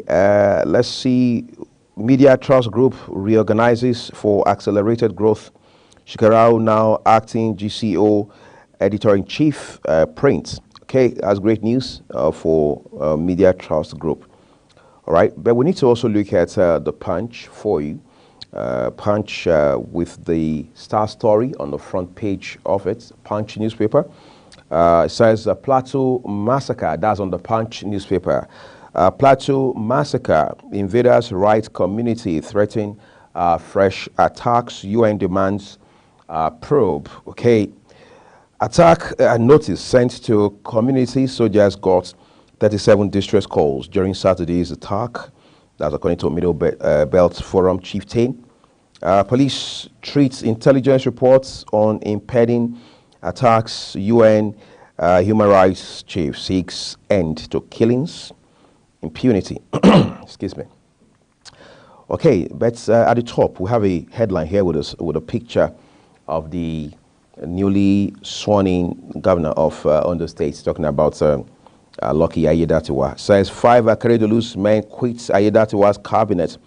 let's see Media Trust Group reorganizes for accelerated growth. Shekarau now acting GCO, editor-in-chief, print. Okay, that's great news for Media Trust Group. All right, but we need to also look at the Punch for you. Punch with the star story on the front page of it, Punch newspaper. It says Plateau Massacre, that's on the Punch newspaper. Plateau Massacre, invaders right community threaten fresh attacks, UN demands probe. Okay, attack notice sent to community soldiers got 37 distress calls during Saturday's attack. That's according to Middle Belt Forum chieftain. Police treats intelligence reports on impending attacks. UN human rights chief seeks end to killings, impunity. Excuse me. Okay, but at the top we have a headline here with us with a picture of the newly sworn-in governor of Ondo State, talking about Lucky Aiyedatiwa. Says 5 Akeredolu's men quit Aiyedatiwa's cabinet.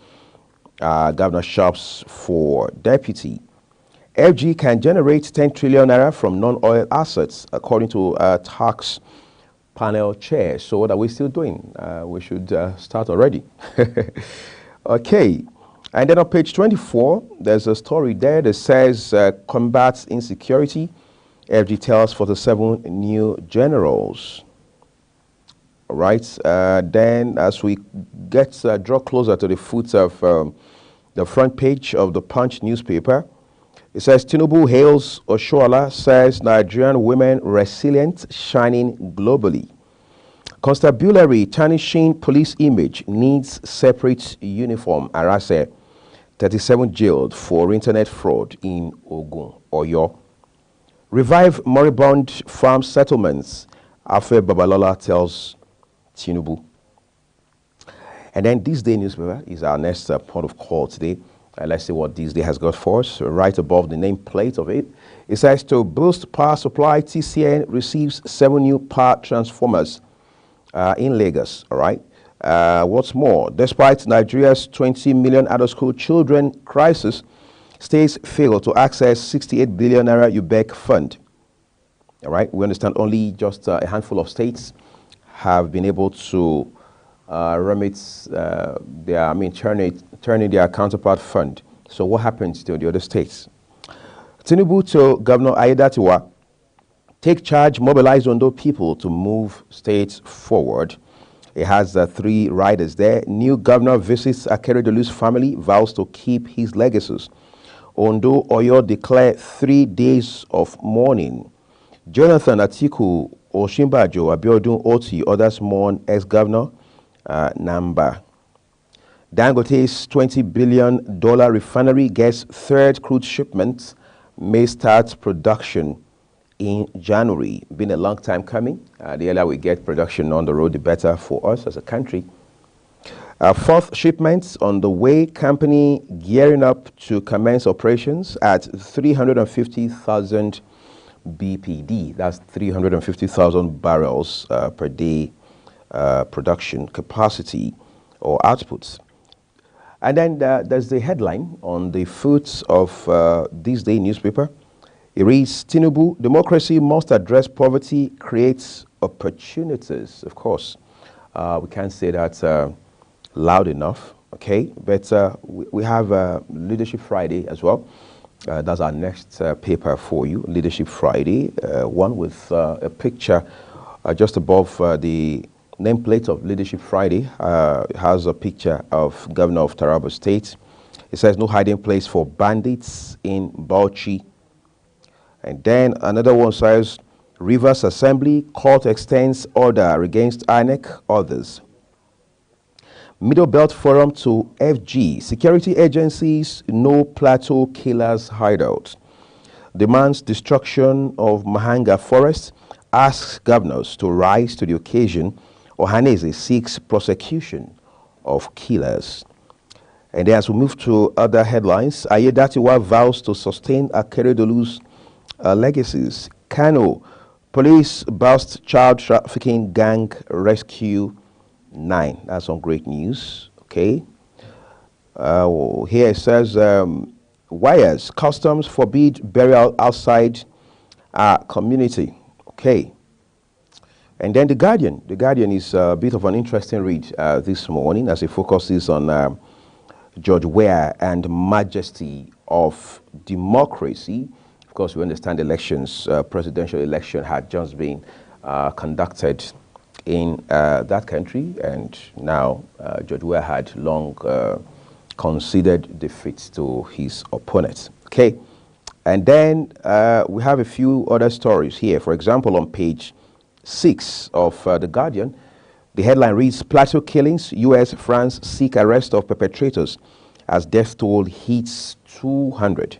Governor shops for deputy. FG can generate 10 trillion naira from non-oil assets, according to tax panel chair. So what are we still doing? We should start already. Okay. And then on page 24, there's a story there that says combats insecurity. FG tells 47 new generals. All right. Then as we draw closer to the foot of the front page of the Punch newspaper, it says Tinubu hails Oshoala, says Nigerian women resilient, shining globally. Constabulary tarnishing police image needs separate uniform. Arase, 37 jailed for internet fraud in Ogun, Oyo. Revive moribund farm settlements. Afe Babalola tells Tinubu. And then This Day newspaper is our next point of call today. Let's see what This Day has got for us. Right above the nameplate of it, it says to boost power supply, TCN receives 7 new power transformers in Lagos. All right. What's more, despite Nigeria's 20 million out-of-school children crisis, states fail to access 68 billion naira UBEC fund. All right. We understand only just a handful of states have been able to remit turning their counterpart fund. So what happens to the other states? Tinubu to Governor Aiyedatiwa, take charge, mobilize Ondo people to move states forward. It has 3 riders there. New governor visits Akeredolu's family, vows to keep his legacies. Ondo, Oyo declare 3 days of mourning. Jonathan Atiku, Oshimbajo, Abiodun Oti, others mourn ex-governor Namba. Dangote's $20 billion refinery gets 3rd crude shipment, may start production in January. Been a long time coming. The earlier we get production on the road, the better for us as a country. 4th shipments on the way, company gearing up to commence operations at 350,000 BPD. That's 350,000 barrels per day production capacity or outputs. And then there's the headline on the foot of This Day newspaper. It reads, Tinubu, democracy must address poverty, creates opportunities. Of course, we can't say that loud enough, okay? But we have Leadership Friday as well. That's our next paper for you, Leadership Friday, one with a picture just above the nameplate of Leadership Friday. Has a picture of Governor of Taraba State. It says no hiding place for bandits in Bauchi. And then another one says Rivers Assembly Court extends order against INEC, others. Middle Belt Forum to FG. Security agencies know Plateau killers hideout. Demands destruction of Mahanga Forest. Asks governors to rise to the occasion. Ohaneze seeks prosecution of killers. And then as we move to other headlines, Aiyedatiwa vows to sustain Akeredolu's legacies. Kano, police bust child trafficking gang rescue 9. That's some great news. Okay. Here it says, wires, customs forbid burial outside community. Okay. And then The Guardian. The Guardian is a bit of an interesting read this morning as it focuses on George Weah and majesty of democracy. Of course, we understand elections, presidential election had just been conducted in that country, and now George Weah had long conceded defeat to his opponents. Okay. And then we have a few other stories here. For example, on page 6 of The Guardian, the headline reads, Plateau killings, U.S., France seek arrest of perpetrators as death toll hits 200.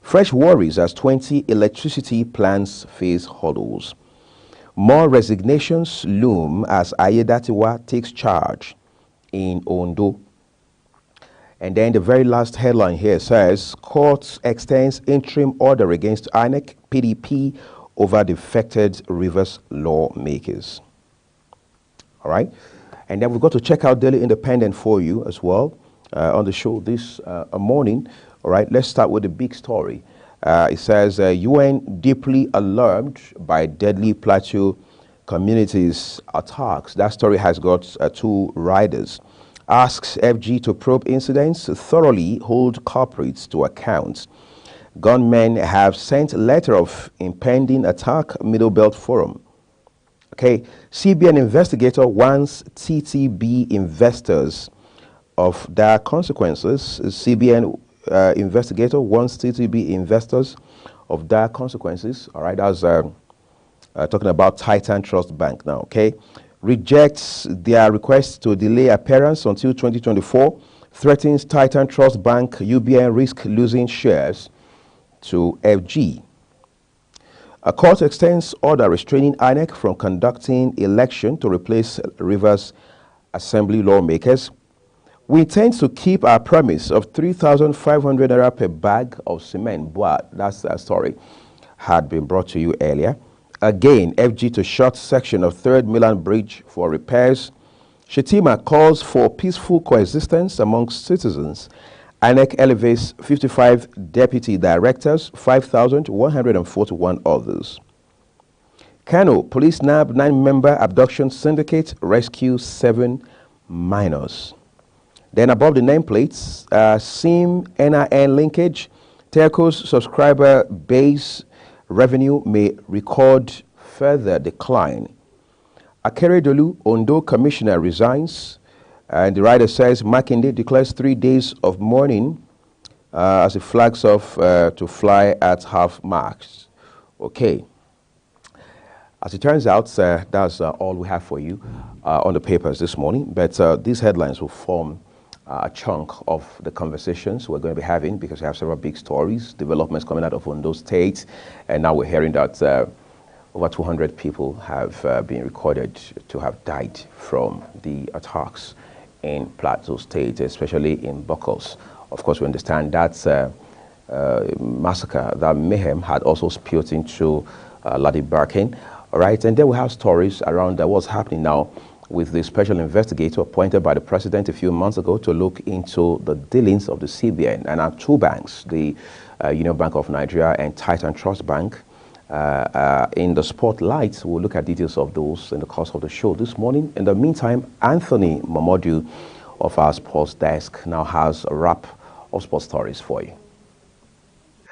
Fresh worries as 20 electricity plants face hurdles. More resignations loom as Ayedatiwa takes charge in Ondo. And then the very last headline here says, Court extends interim order against INEC, PDP over defected Rivers lawmakers. All right. And then we've got to check out Daily Independent for you as well on the show this morning. All right. Let's start with the big story. It says, UN deeply alarmed by deadly Plateau communities attacks. That story has got two riders. Asks FG to probe incidents, thoroughly hold culprits to account. Gunmen have sent letter of impending attack, Middle Belt Forum. Okay, CBN investigator warns TTB investors of their consequences. CBN investigator warns TTB investors of their consequences. All right, that's talking about Titan Trust Bank now. Okay, rejects their request to delay appearance until 2024. Threatens Titan Trust Bank, UBN risk losing shares to FG. A court extends order restraining INEC from conducting election to replace Rivers Assembly lawmakers. We intend to keep our promise of 3,500 naira per bag of cement. But that's a story had been brought to you earlier. Again, FG to shut section of 3rd Milan Bridge for repairs. Shetima calls for peaceful coexistence amongst citizens. INEC elevates 55 deputy directors, 5,141 others. Kano, police nab 9-member abduction syndicate, rescue 7 minors. Then above the nameplates, SIM NIN linkage, telcos subscriber base revenue may record further decline. Akeredolu, Ondo commissioner resigns. And the writer says Makinde declares 3 days of mourning as he flags off to fly at half-mast. Okay. As it turns out, that's all we have for you on the papers this morning. But these headlines will form a chunk of the conversations we're going to be having because we have several big stories, developments coming out of Ondo State. And now we're hearing that over 200 people have been recorded to have died from the attacks in Plateau State, especially in Bokos. Of course, we understand that massacre, that mayhem had also spilled into Ladi Barkin. All right, and then we have stories around what's happening now with the special investigator appointed by the president a few months ago to look into the dealings of the CBN and our two banks, the Union Bank of Nigeria and Titan Trust Bank. In the spotlight, we'll look at details of those in the course of the show this morning. In the meantime, Anthony Mamodu of our sports desk now has a wrap of sports stories for you.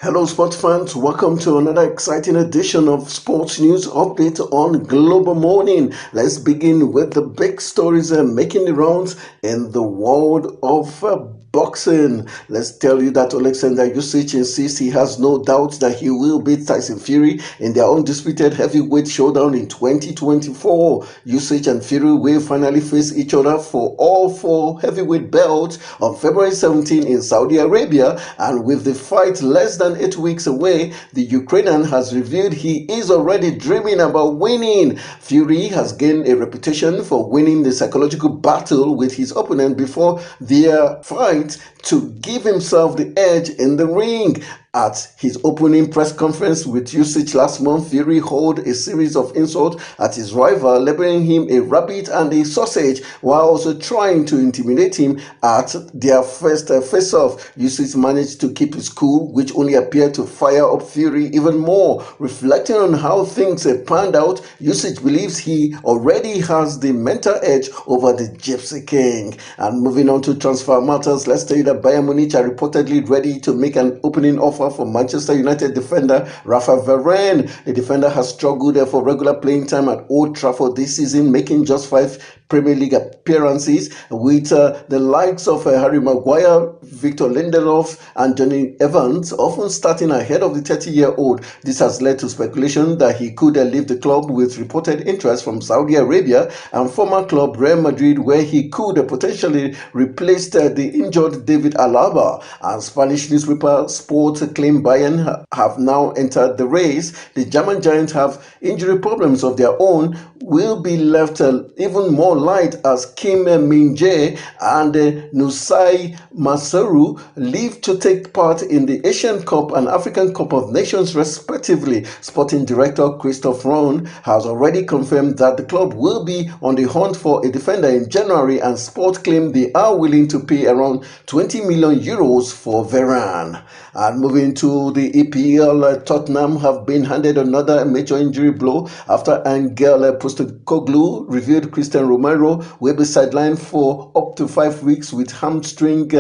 Hello sports fans, welcome to another exciting edition of Sports News Update on Global Morning. Let's begin with the big stories making the rounds in the world of boxing. Let's tell you that Alexander Usyk insists he has no doubt that he will beat Tyson Fury in their undisputed heavyweight showdown in 2024. Usyk and Fury will finally face each other for all 4 heavyweight belts on February 17 in Saudi Arabia, and with the fight less than 8 weeks away, the Ukrainian has revealed he is already dreaming about winning. Fury has gained a reputation for winning the psychological battle with his opponent before their fight to give himself the edge in the ring. At his opening press conference with Usyk last month, Fury hurled a series of insults at his rival, labeling him a rabbit and a sausage, while also trying to intimidate him at their first face-off. Usyk managed to keep his cool, which only appeared to fire up Fury even more. Reflecting on how things have panned out, Usyk believes he already has the mental edge over the Gypsy King. And moving on to transfer matters, let's tell you that Bayern Munich are reportedly ready to make an opening offer for Manchester United defender Rafa Varane. The defender has struggled for regular playing time at Old Trafford this season, making just 5 Premier League appearances, with the likes of Harry Maguire, Victor Lindelof and Johnny Evans often starting ahead of the 30-year-old. This has led to speculation that he could leave the club, with reported interest from Saudi Arabia and former club Real Madrid, where he could potentially replace the injured David Alaba. And Spanish newspaper Sport claim Bayern have now entered the race. The German giants have injury problems of their own, will be left even more light as Kim Min-jae and Nusai Masaru leave to take part in the Asian Cup and African Cup of Nations respectively. Sporting director Christophe Rohn has already confirmed that the club will be on the hunt for a defender in January, and Sport claim they are willing to pay around 20 million euros for Varane. And moving to the EPL, Tottenham have been handed another major injury blow after Angel Postecoglou revealed Christian Romero will be sidelined for up to 5 weeks with hamstring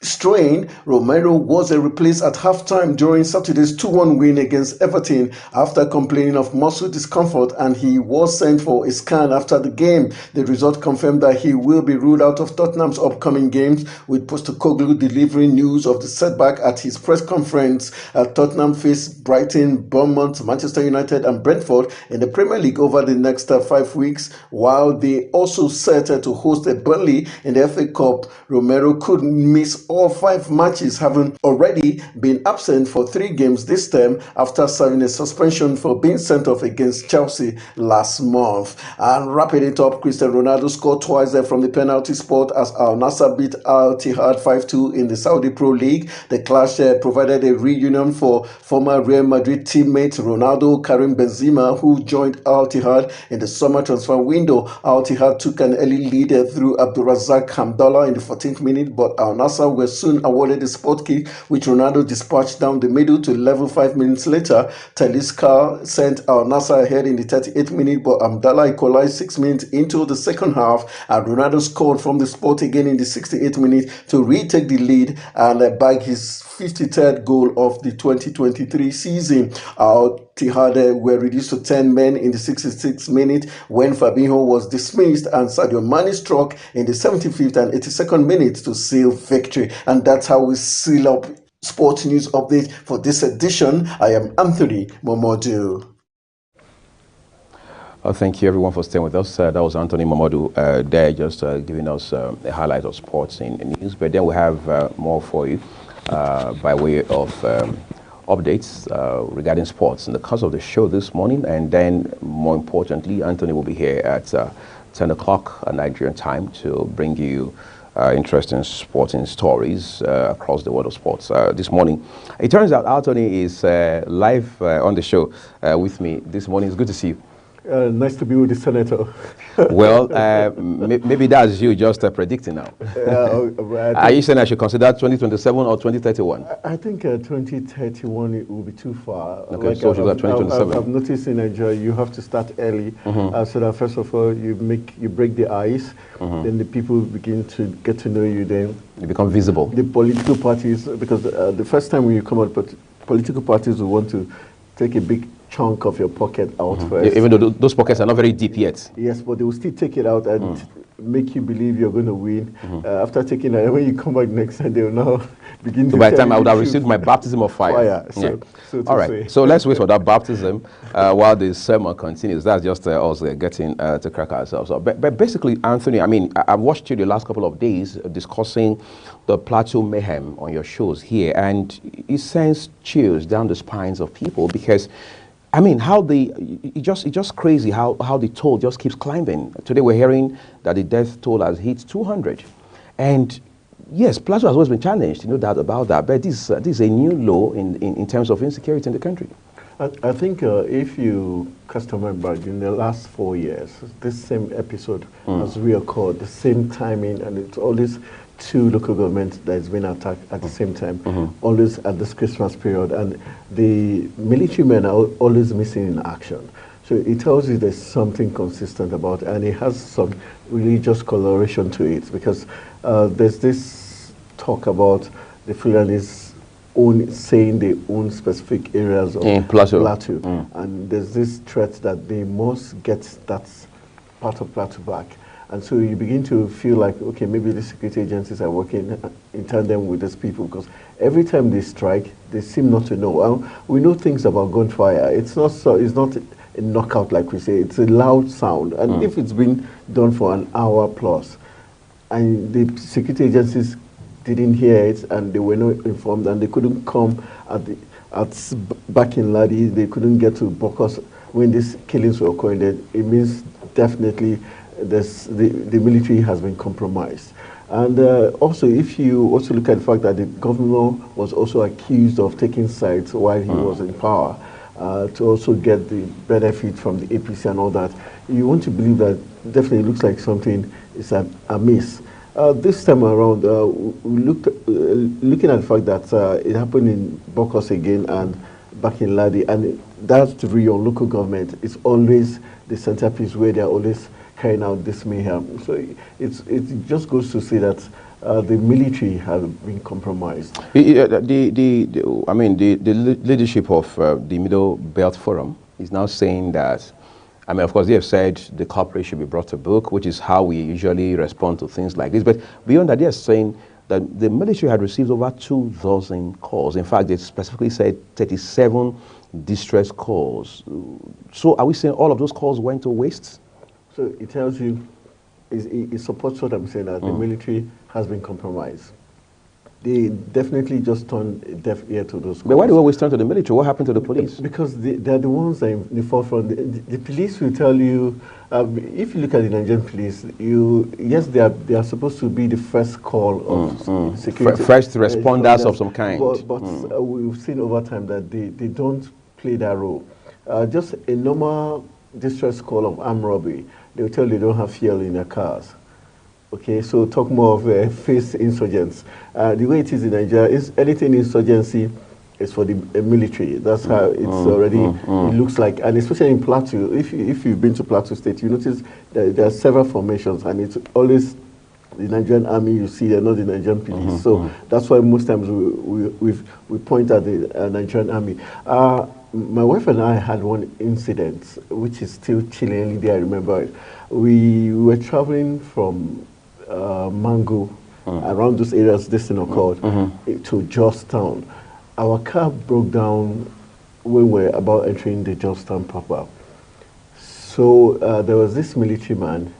strain. Romero was replaced at halftime during Saturday's 2-1 win against Everton after complaining of muscle discomfort, and he was sent for a scan after the game. The result confirmed that he will be ruled out of Tottenham's upcoming games, with Postecoglou delivering news of the setback at his press conference. Tottenham face Brighton, Bournemouth, Manchester United and Brentford in the Premier League over the next 5 weeks, while they also set to host Burnley in the FA Cup. Romero could miss all 5 matches, having already been absent for 3 games this term after serving a suspension for being sent off against Chelsea last month. And wrapping it up, Cristiano Ronaldo scored twice from the penalty spot as Al Nassr beat Al Ittihad 5-2 in the Saudi Pro League. The clash provided a reunion for former Real Madrid teammate Ronaldo, Karim Benzema, who joined Al Ittihad in the summer transfer window. Al Ittihad took an early lead through Abdulrazak Hamdallah in the 14th minute, but Al Nassr were soon awarded the spot kick, which Ronaldo dispatched down the middle to level 5 minutes later. Talisca sent Al Nassr ahead in the 38th minute, but Hamdallah equalized 6 minutes into the second half, and Ronaldo scored from the spot again in the 68th minute to retake the lead and bag his 53rd goal of the 2023 season. Al Ittihad were reduced to 10 men in the 66th minute when Fabinho was dismissed, and Sadio Mane struck in the 75th and 82nd minutes to seal victory. And that's how we seal up Sports News Update for this edition. I am Anthony Momodu. Thank you everyone for staying with us. That was Anthony Momodu there, just giving us a highlight of sports in news. But then we have more for you by way of updates regarding sports in the course of the show this morning. And then more importantly, Anthony will be here at 10 o'clock Nigerian time to bring you interesting sporting stories across the world of sports. This morning, it turns out Anthony is live on the show with me this morning. It's good to see you. Nice to be with the senator. Well, maybe that's you just predicting now. Are you saying I should consider 2027 or 2031? I think 2031 it will be too far. Okay, like so 2027. I've noticed in Nigeria you have to start early, so that first of all you break the ice, then the people begin to get to know you. Then you become visible. The political parties, because the first time when you come out, but political parties will want to take a big chunk of your pocket out first. Even though those pockets are not very deep yet. Yes, but they will still take it out and make you believe you're going to win. After taking it, when you come back next time, they will now begin to by the time I would have received my baptism of fire. So all right, so let's wait for that baptism while the sermon continues. That's just us getting to crack ourselves up. But basically, Anthony, I mean, I've watched you the last couple of days discussing the Plateau Mayhem on your shows here, and it sends chills down the spines of people because I mean, it's just crazy how the toll just keeps climbing. Today we're hearing that the death toll has hit 200. And yes, Plateau has always been challenged, no doubt about that. But this is a new law in terms of insecurity in the country. I think if you remember, in the last 4 years, this same episode has reoccurred, the same timing, and it's always two local governments that has been attacked at the same time, always at this Christmas period, and the military men are always missing in action. So it tells you there's something consistent about it, and it has some religious coloration to it, because there's this talk about the Fulanis saying they own specific areas of Plateau. And there's this threat that they must get that part of Plateau back. And so you begin to feel like, okay, maybe the security agencies are working in tandem with these people, because every time they strike, they seem not to know. We know things about gunfire. It's not a knockout like we say. It's a loud sound. And if it's been done for an hour plus, and the security agencies didn't hear it, and they were not informed, and they couldn't come back in Ladi, they couldn't get to Bokos when these killings were occurring, it means definitely the military has been compromised. And also, if you also look at the fact that the governor was also accused of taking sides while he was in power, to also get the benefit from the APC and all that, you want to believe that definitely looks like something is amiss. This time around, looking at the fact that it happened in Bokos again and back in Ladi, and that's your local government. It's always the centerpiece where they're always carrying out this mayhem. So it just goes to say that the military has been compromised. The leadership of the Middle Belt Forum is now saying that, I mean, of course, they have said the corporate should be brought to book, which is how we usually respond to things like this. But beyond that, they are saying that the military had received over 2,000 calls. In fact, they specifically said 37 distress calls. So are we saying all of those calls went to waste? So it tells you, it supports what I'm saying, that the military has been compromised. They definitely just turned a deaf ear to those calls. But why do we always turn to the military? What happened to the police? Because they're the ones that are in the forefront. The police will tell you, if you look at the Nigerian police, yes, they are supposed to be the first call of security. First responders of some kind. But we've seen over time that they don't play that role. Just a normal distress call of armed robbery, they will tell you they don't have fuel in their cars. Okay, so talk more of face insurgents. The way it is in Nigeria, is anything insurgency is for the military. That's how it's already, it looks like. And especially in Plateau, if you've been to Plateau State, you notice that there are several formations, and it's always the Nigerian army you see, and not the Nigerian police. So that's why most times we point at the Nigerian army. My wife and I had one incident, which is still chillingly there, I remember it. We were traveling from Mango, around those areas this thing occurred, to Georgetown. Our car broke down when we were about entering the Georgetown proper. So there was this military man.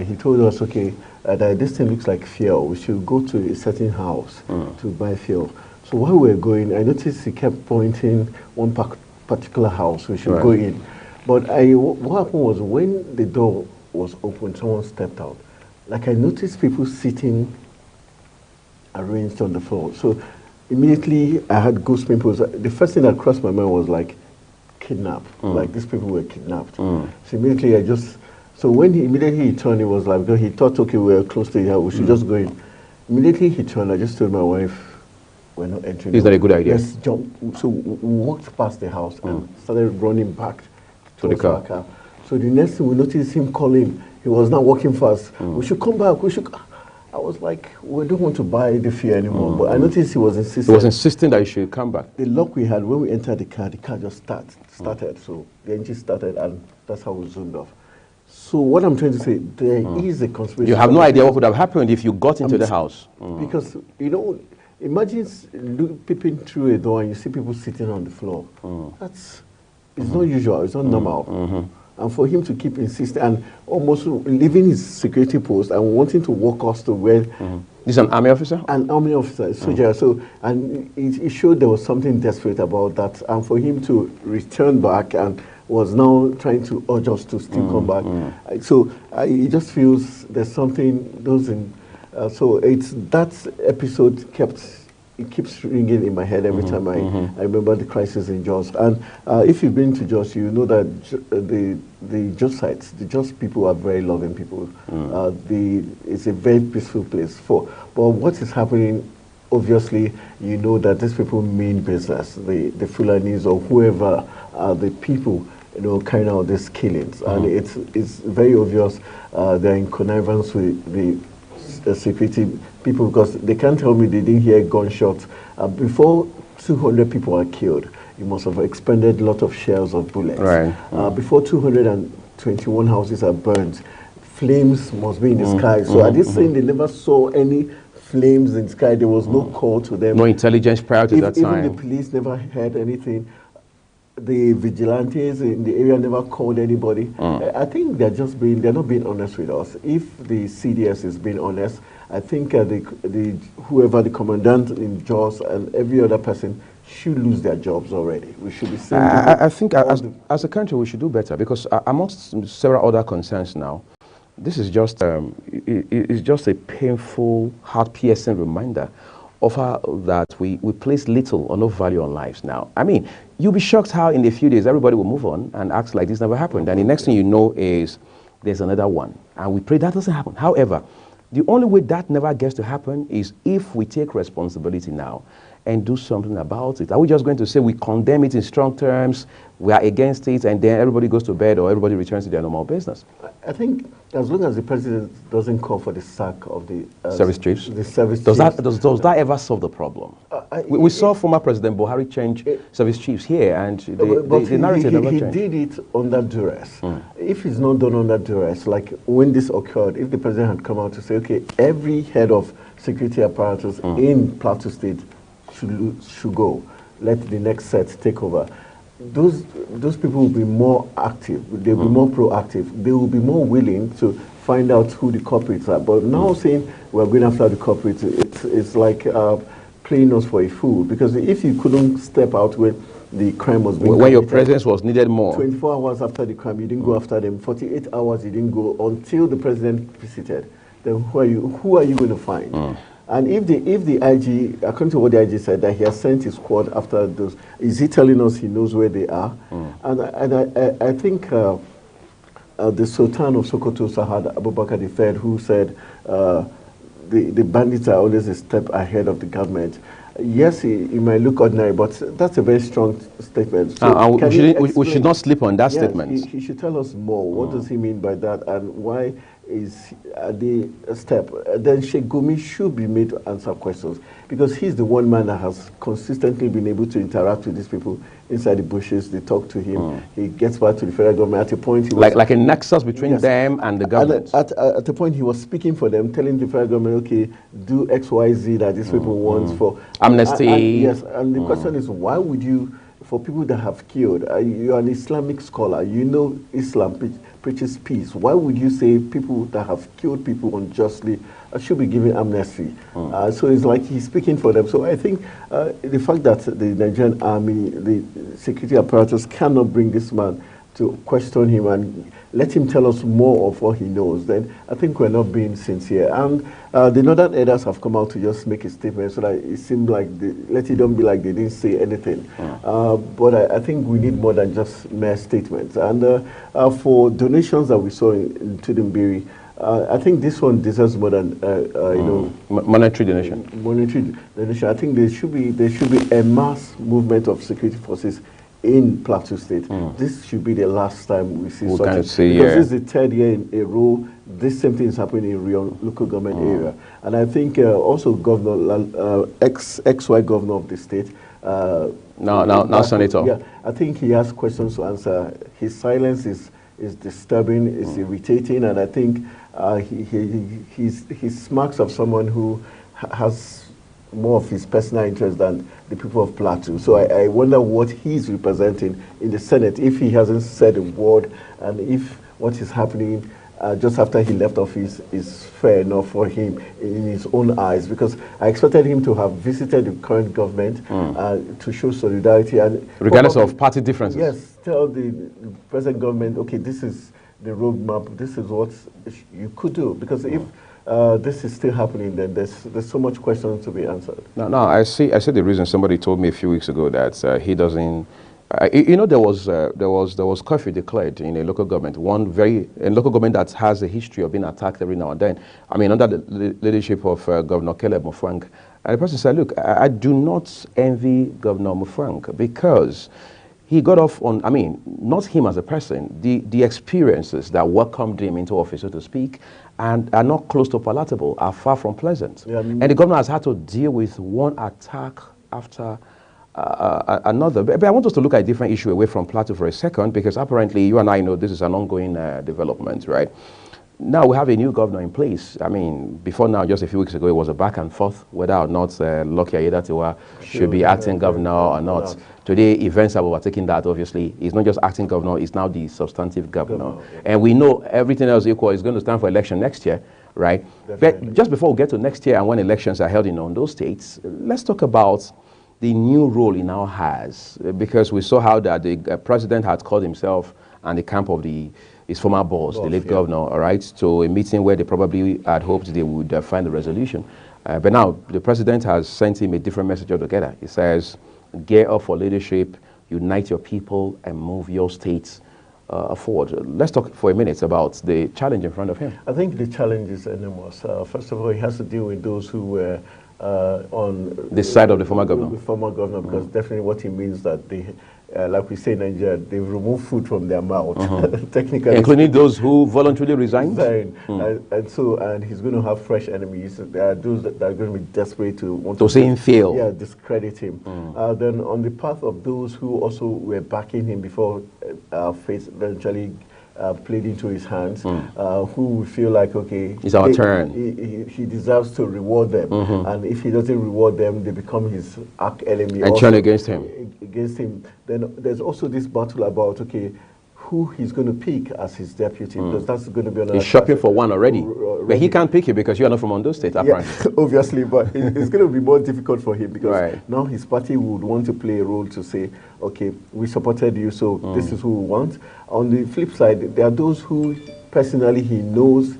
He told us, okay, that this thing looks like fuel. We should go to a certain house to buy fuel. So while we were going, I noticed he kept pointing one particular house we should go in. But what happened was, when the door was open, someone stepped out. Like, I noticed people sitting arranged on the floor. So immediately I had ghost pimples. The first thing that crossed my mind was like, kidnapped. Like, these people were kidnapped. So immediately so when immediately he turned, it was like, because he thought, okay, we were close to the house, we should just go in. Immediately he turned, I just told my wife, we're not entering. Is that a good idea? Let's jump. So we walked past the house and started running back to the car. So the next thing we noticed him calling. He was not walking fast. We should come back. I was like, we don't want to buy the fear anymore. But I noticed he was insisting. He was insisting that you should come back. The luck we had, when we entered the car just started. So the engine started, and that's how we zoomed off. So what I'm trying to say, there is a conspiracy. You have no idea what would have happened if you got into the house. Because, imagine peeping through a door and you see people sitting on the floor. It's not usual. It's not normal. And for him to keep insisting and almost leaving his security post and wanting to walk us to where... This is an army officer? An army officer, a soldier. So, and it showed there was something desperate about that. And for him to return back and was now trying to urge us to still come back. So it just feels there's something, those in So it's that episode it keeps ringing in my head every time I remember the crisis in Jos. And if you've been to Jos, you know that the Jos sites, the Jos people are very loving people. It's a very peaceful place. But what is happening, obviously, you know that these people mean business. The Fulanis or whoever are the people, carrying out these killings. And it's very obvious they're in connivance with the security people, because they can't tell me they didn't hear gunshots. Before 200 people are killed, you must have expended a lot of shells of bullets. Right. Before 221 houses are burned, flames must be in the sky. So are they saying they never saw any flames in the sky? There was no call to them. No intelligence prior to that time. Even the police never heard anything. The vigilantes in the area never called anybody. I think they're not being honest with us. If the CDS is being honest, I think whoever the commandant in Jos and every other person should lose their jobs already. We should be saying. I think as a country we should do better, because amongst several other concerns now, this is just it's just a painful, heart-piercing reminder of how that we place little or no value on lives now. I mean, you'll be shocked how in a few days everybody will move on and act like this never happened. And the next thing you know is there's another one. And we pray that doesn't happen. However, the only way that never gets to happen is if we take responsibility now and do something about it. Are we just going to say we condemn it in strong terms, we are against it, and then everybody goes to bed or everybody returns to their normal business? I think as long as the president doesn't call for the sack of the service chiefs, does that ever solve the problem? We saw former President Buhari change service chiefs here, and the narrative never changed. He did it under duress. If it's not done under duress, like when this occurred, if the president had come out to say, okay, every head of security apparatus in Plateau State should go, let the next set take over, those people will be more active, they'll be more proactive, they will be more willing to find out who the culprits are. But now saying we're going after the culprits, it's like playing us for a fool, because if you couldn't step out when the crime was being when your presence was needed more, 24 hours after the crime you didn't go after them, 48 hours you didn't go until the president visited, then who are you going to find? And if the IG, according to what the IG said, that he has sent his squad after those, is he telling us he knows where they are? And I think the Sultan of Sokoto, Sahad Abubakar III, who said the bandits are always a step ahead of the government. Yes, he might look ordinary, but that's a very strong statement. So we should not sleep on that statement. He should tell us more. What does he mean by that, and why is the step? Then Sheikh Gumi should be made to answer questions, because he's the one man that has consistently been able to interact with these people inside the bushes. They talk to him. He gets back to the federal government. At a point, he was like a nexus between them and the government. At the point, he was speaking for them, telling the federal government, okay, do X, Y, Z that these people want for amnesty. Yes, and the question is, why would you, for people that have killed, you're an Islamic scholar, you know Islam preaches peace. Why would you say people that have killed people unjustly should be given amnesty? So it's like he's speaking for them. So I think the fact that the Nigerian army, the security apparatus cannot bring this man to question him and let him tell us more of what he knows, then I think we're not being sincere. And the northern elders have come out to just make a statement so that it seemed like, let it don't be like they didn't say anything. But I think we need more than just mere statements. And for donations that we saw in Tudunbiri, I think this one deserves more than monetary donation. Monetary donation. I think there should be a mass movement of security forces in Plateau State. This should be the last time we see such because this is the third year in a row this same thing is happening in Rio local government area. And I think also Governor ex-white governor of the state, now Senator. Yeah, I think he has questions to answer. His silence is disturbing, is irritating, and I think he's marks of someone who has more of his personal interest than the people of Plateau. So I wonder what he's representing in the Senate if he hasn't said a word, and if what is happening just after he left office is fair enough for him in his own eyes, because I expected him to have visited the current government to show solidarity. And regardless of party differences. Yes, tell the present government, okay, this is the roadmap, this is what you could do. Because if this is still happening, then there's so much questions to be answered. No, I see the reason. Somebody told me a few weeks ago that he doesn't. There was curfew declared in a local government, a local government that has a history of being attacked every now and then. I mean, under the leadership of Governor Caleb Mutfwang, and the person said, "Look, I do not envy Governor Mutfwang because he got off on. I mean, not him as a person, the experiences that welcomed him into office, so to speak, and are not close to palatable, are far from pleasant. Yeah, and the governor has had to deal with one attack after." Another. But I want us to look at a different issue away from Plateau for a second, because apparently you and I know this is an ongoing development, right? Now we have a new governor in place. I mean, before now, just a few weeks ago, it was a back and forth whether or not Lucky Aiyedatiwa should be acting governor or not. Today, events have overtaken that, obviously. He's not just acting governor, he's now the substantive governor. And we know everything else equal is going to stand for election next year, right? Definitely. But just before we get to next year and when elections are held in those states, let's talk about the new role he now has, because we saw how that the president had called himself and the camp of his former boss, the late governor, all right, to a meeting where they probably had hoped they would find a resolution. But now the president has sent him a different message altogether. He says, gear up for leadership, unite your people, and move your states forward. Let's talk for a minute about the challenge in front of him. I think the challenge is enormous. First of all, he has to deal with those who were on this side of the former governor. The former governor, because definitely what he means that they, like we say in Nigeria, they've removed food from their mouth, technically. Including those who voluntarily resigned? And he's going to have fresh enemies. There are those that are going to be desperate to want to see him fail. Yeah, discredit him. Then on the path of those who also were backing him before fate eventually played into his hands, who feel like, okay, it's our turn. He deserves to reward them, and if he doesn't reward them, they become his arch enemy and turn against him. Then there's also this battle about, okay, who he's going to pick as his deputy, because that's going to be another. He's shopping for one already, but he can't pick you because you are not from Ondo State, apparently. Yeah, obviously, but it's going to be more difficult for him because now his party would want to play a role to say, okay, we supported you, so this is who we want. On the flip side, there are those who personally he knows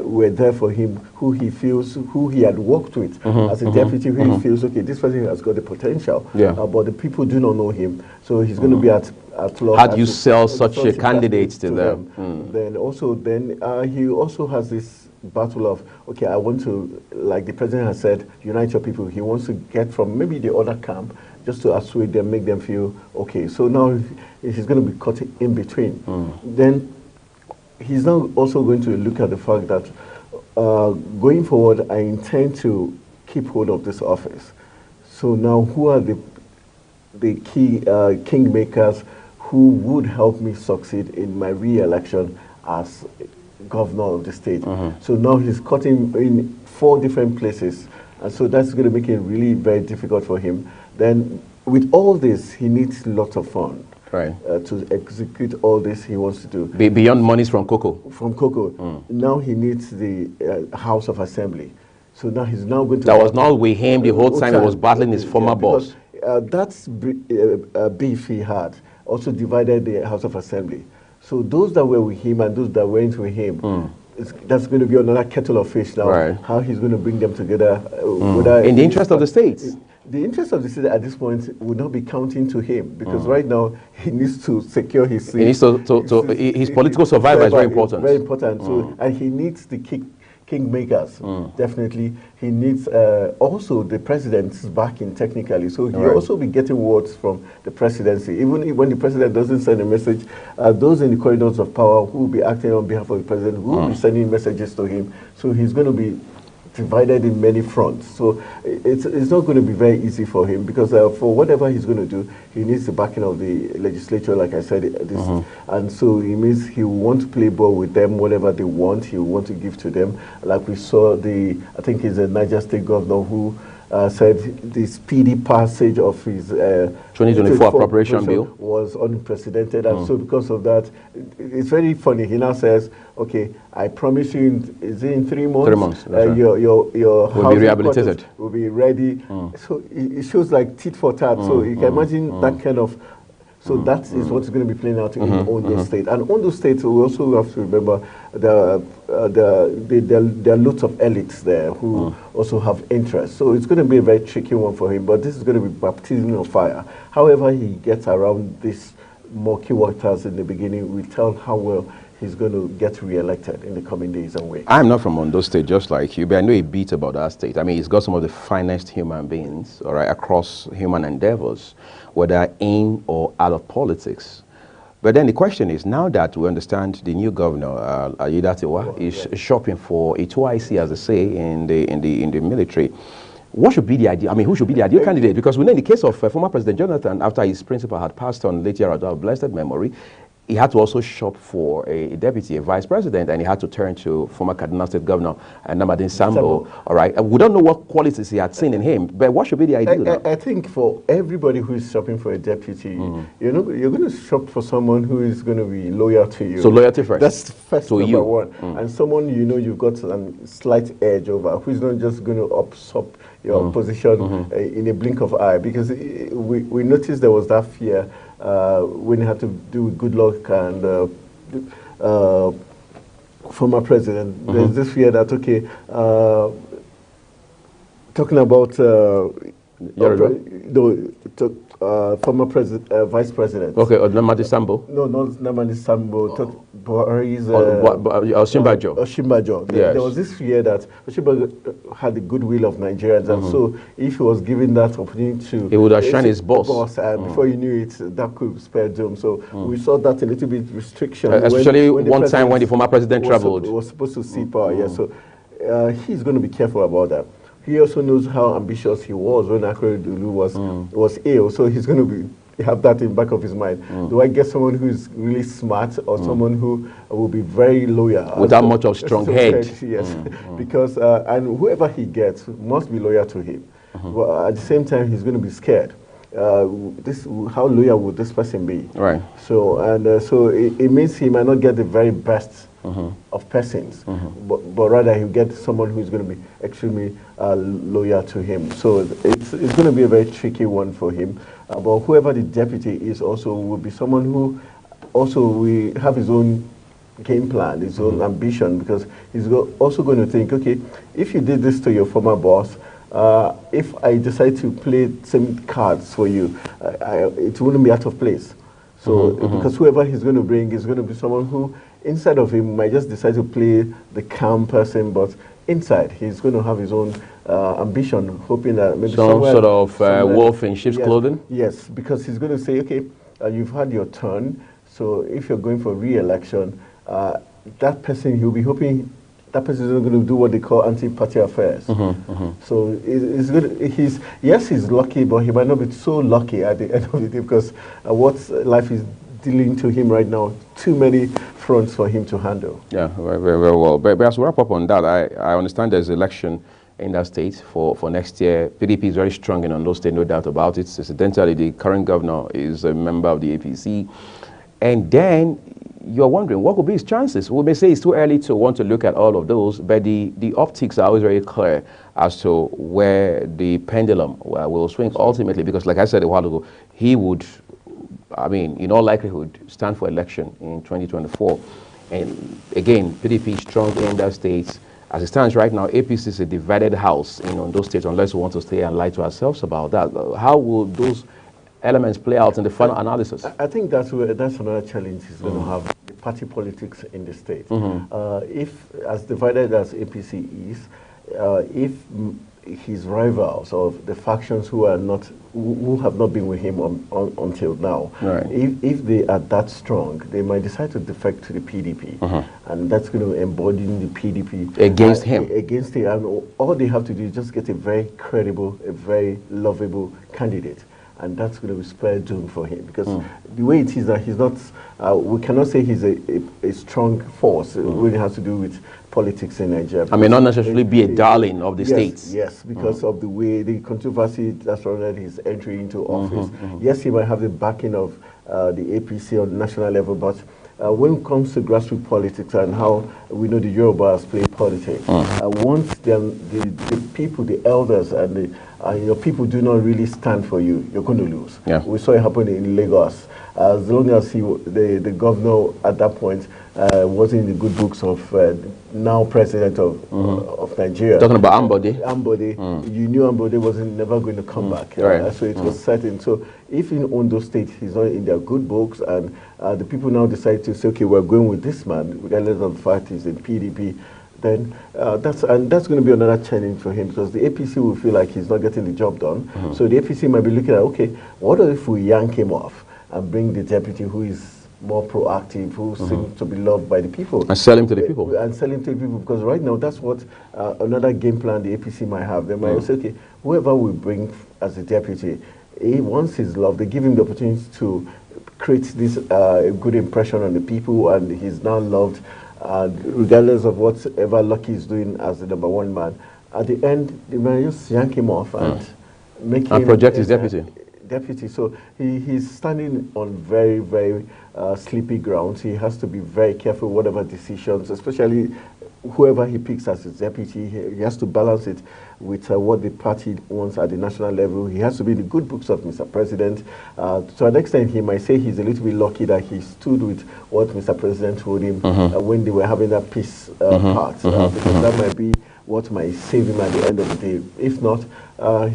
were there for him, who he feels, who he had worked with as a deputy, who he feels, okay, this person has got the potential, but the people do not know him, so he's going to be at loss. How do you sell such a candidate to them? Then he also has this battle of, okay, I want to, like the president has said, unite your people. He wants to get from maybe the other camp just to assuage them, make them feel okay. So now he's going to be caught in between. Then he's now also going to look at the fact that going forward, I intend to keep hold of this office. So now who are the key kingmakers who would help me succeed in my re-election as governor of the state? So now he's caught in 4 different places. And so that's going to make it really very difficult for him. Then with all this, he needs lots of funds. Right. To execute all this he wants to do. Beyond monies from Cocoa. From Cocoa. Now he needs the House of Assembly. So now he's now going to... That was not with him the whole time he was battling his former boss. That's beef he had also divided the House of Assembly. So those that were with him and those that weren't with him, that's going to be another kettle of fish now. How he's going to bring them together. In the interest of the states. The interest of the state at this point would not be counting to him, because right now he needs to secure his seat. He needs his political survival is very important. Very important. So, and he needs the kingmakers. Definitely. He needs also the president's backing technically. So he'll also be getting words from the presidency. Even when the president doesn't send a message, those in the corridors of power who will be acting on behalf of the president will be sending messages to him. So he's going to be divided in many fronts. So it's not going to be very easy for him, because for whatever he's going to do, he needs the backing of the legislature, like I said. And so it means he will want to play ball with them, whatever they want, he will want to give to them. Like we saw I think he's a Niger State governor who said the speedy passage of his 2024 appropriation bill was unprecedented, and so because of that, it's very funny. He now says, "Okay, I promise you, is it in 3 months? 3 months. Your will be rehabilitated. Will be ready." So it shows like tit for tat. So you can imagine that kind of So that is what's going to be playing out in Ondo State. And Ondo State, we also have to remember there are lots of elites there who also have interest. So it's going to be a very tricky one for him, but this is going to be baptism of fire. However he gets around this murky waters in the beginning, we tell how well he's going to get re-elected in the coming days and weeks. I'm not from Ondo State, just like you, but I know a bit about that state. I mean, it's got some of the finest human beings, all right, across human endeavors, whether in or out of politics. But then the question is, now that we understand the new governor, Aiyedatiwa, is shopping for a 2IC, as they say in the military, what should be the ideal? I mean, who should be the ideal candidate? Because we know in the case of former President Jonathan, after his principal had passed on late Yaradua of blessed memory, he had to also shop for a deputy, a vice president, and he had to turn to former Kaduna State Governor Namadin Sambo. All right, we don't know what qualities he had seen in him, but what should be the ideal? I think for everybody who is shopping for a deputy, you know, you're going to shop for someone who is going to be loyal to you. So loyalty first. That's first to number you. One, and someone you know you've got a slight edge over, who's not just going to usurp your position in a blink of eye. Because we noticed there was that fear. When you had to do with Goodluck and former president, there's this fear that, okay, talking about former vice president. Okay, Namadin Sambo. No, not Namadin Sambo. Buhari's Osinbajo. Osinbajo. Yes. There was this fear that Osinbajo had the goodwill of Nigerians, and so if he was given that opportunity to, he would outshine his boss. And before you knew it, that could spare doom. So we saw that a little bit restriction. Especially one time when the former president traveled. Was supposed to see power. Yeah. So he's going to be careful about that. He also knows how ambitious he was when Akeredolu was ill, so he's going to have that in the back of his mind. Do I get someone who is really smart or someone who will be very loyal? Without much of strong head. Yes, because and whoever he gets must be loyal to him. But at the same time, he's going to be scared. How loyal would this person be? Right. So so it means he might not get the very best of persons, but rather he'll get someone who's going to be extremely loyal to him. So it's going to be a very tricky one for him. But whoever the deputy is also will be someone who also will have his own game plan, his own ambition, because he's also going to think, okay, if you did this to your former boss, if I decide to play same cards for you, it wouldn't be out of place. So because whoever he's going to bring is going to be someone who, inside of him, might just decide to play the calm person, but inside he's going to have his own ambition, hoping that maybe some sort of wolf in sheep's clothing. Yes, because he's going to say, okay, you've had your turn, so if you're going for re-election, that person, he'll be hoping that person is not going to do what they call anti-party affairs. So it's good. He's lucky, but he might not be so lucky at the end of the day, because what life is dealing to him right now, too many fronts for him to handle. Yeah, very, very well. But as we wrap up on that, I understand there's election in that state for next year. PDP is very strong in Ondo State, no doubt about it. Incidentally, the current governor is a member of the APC. And then you're wondering, what could be his chances? We may say it's too early to want to look at all of those, but the optics are always very clear as to where the pendulum will swing ultimately, because like I said a while ago, he would, I mean, in all likelihood, stand for election in 2024. And again, PDP is strong in that state. As it stands right now, APC is a divided house in Ondo State, unless we want to stay and lie to ourselves about that. How will those elements play out in the final analysis? I think that's another challenge he's going to have, the party politics in the state. If, as divided as APC is, if his rivals or the factions who have not been with him until now, right, if they are that strong, they might decide to defect to the PDP, and that's going to embolden the PDP against him. And all they have to do is just get a very credible, a very lovable candidate. And that's going to be spare doom for him, because the way it is that he's not, we cannot say he's a strong force when it has to do with politics in Nigeria. I may not necessarily be a darling of the states. Yes, because of the way, the controversy that surrounded his entry into office. Yes, he might have the backing of the APC on the national level, but when it comes to grassroots politics and how we know the Yorubas play politics, once the people, the elders, and your people do not really stand for you, you're going to lose. Yeah. We saw it happen in Lagos. As long as the governor at that point wasn't in the good books of now president of Nigeria. Talking about Ambode. You knew Ambode wasn't never going to come back. Right. So it was certain. So if in Ondo State he's not in their good books, and the people now decide to say, okay, we're going with this man, regardless of the fact he's in PDP, then that's going to be another challenge for him, because the APC will feel like he's not getting the job done. So the APC might be looking at, okay, what if we yank him off and bring the deputy who is more proactive, who seems to be loved by the people. And sell him to the people. And sell him to the people, because right now that's what another game plan the APC might have. They might say, okay, whoever we bring as a deputy, once he's loved, they give him the opportunity to create this good impression on the people, and he's now loved, regardless of whatever Lucky is doing as the #1 man. At the end, they might just yank him off and make him... And project his deputy. So he's standing on very, very sleepy grounds. He has to be very careful whatever decisions, especially whoever he picks as his deputy. He has to balance it with what the party wants at the national level. He has to be in the good books of Mr. President. To an extent, he might say he's a little bit lucky that he stood with what Mr. President told him when they were having that peace part, because that might be what might save him at the end of the day. If not,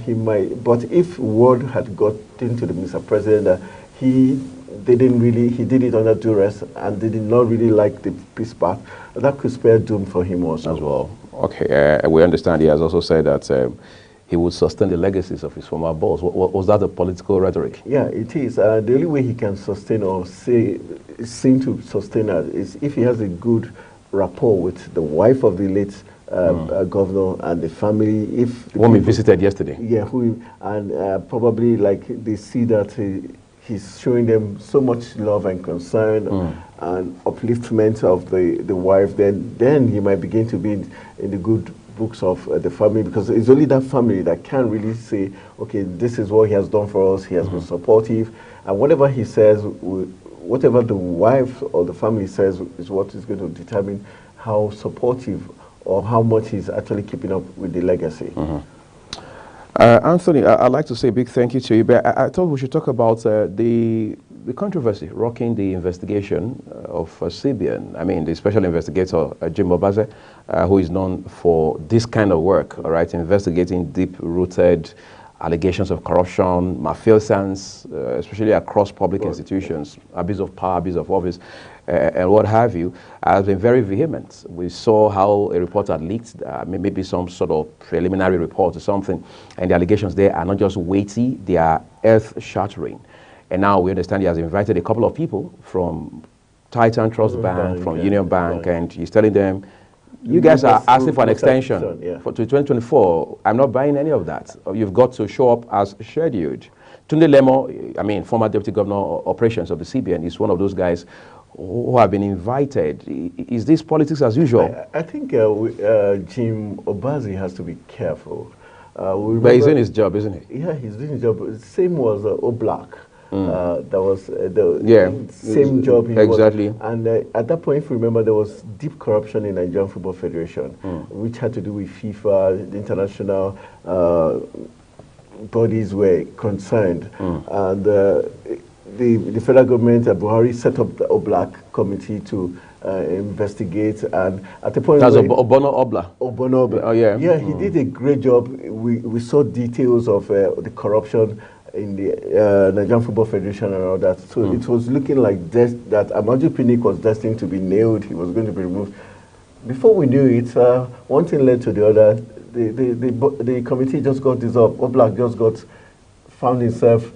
he might. But if word had got into the Mr. President, he did it under duress, and they did not really like the peace part, that could spare doom for him also. As well. Okay, we understand he has also said that he would sustain the legacies of his former boss. Was that a political rhetoric? Yeah, it is. The only way he can sustain or seem to sustain that is if he has a good rapport with the wife of the late governor and the family. If the whom he visited yesterday. Yeah, and probably like they see that he's showing them so much love and concern and upliftment of the wife, then he might begin to be in the good books of the family, because it's only that family that can really say, okay, this is what he has done for us, he has been supportive, and whatever he says, whatever the wife or the family says is what is going to determine how supportive or how much he's actually keeping up with the legacy. Anthony, I'd like to say a big thank you to you, but I thought we should talk about the controversy rocking the investigation of CBN. I mean, the special investigator, Jim Obaze, who is known for this kind of work, all right, investigating deep-rooted allegations of corruption, malfeasance, especially across public institutions, abuse of power, abuse of office, and what have you, has been very vehement. We saw how a report had leaked, maybe some sort of preliminary report or something, and the allegations there are not just weighty, they are earth-shattering. And now we understand he has invited a couple of people from Titan Trust Bank, from Union Bank, and he's telling them, you guys are asking for an extension to 2024. I'm not buying any of that. You've got to show up as scheduled. Tunde Lemo, I mean, former Deputy Governor Operations of the CBN, is one of those guys who have been invited. Is this politics as usual? I think Jim Obaze has to be careful. But he's doing his job, isn't he? Yeah, he's doing his job. Same was Oblak. That was the same job he exactly. was. And at that point, if you remember, there was deep corruption in the Nigerian Football Federation, which had to do with FIFA, the international bodies were concerned. And the federal government, Buhari, set up the Oblak committee to investigate, and at the point that's Obono Obla. Obono Obla. Oh yeah. Yeah, he did a great job. We saw details of the corruption in the Nigerian Football Federation and all that. So it was looking like that Amaju Pinnick was destined to be nailed. He was going to be removed. Before we knew it, one thing led to the other. The committee just got dissolved. Oblak just found himself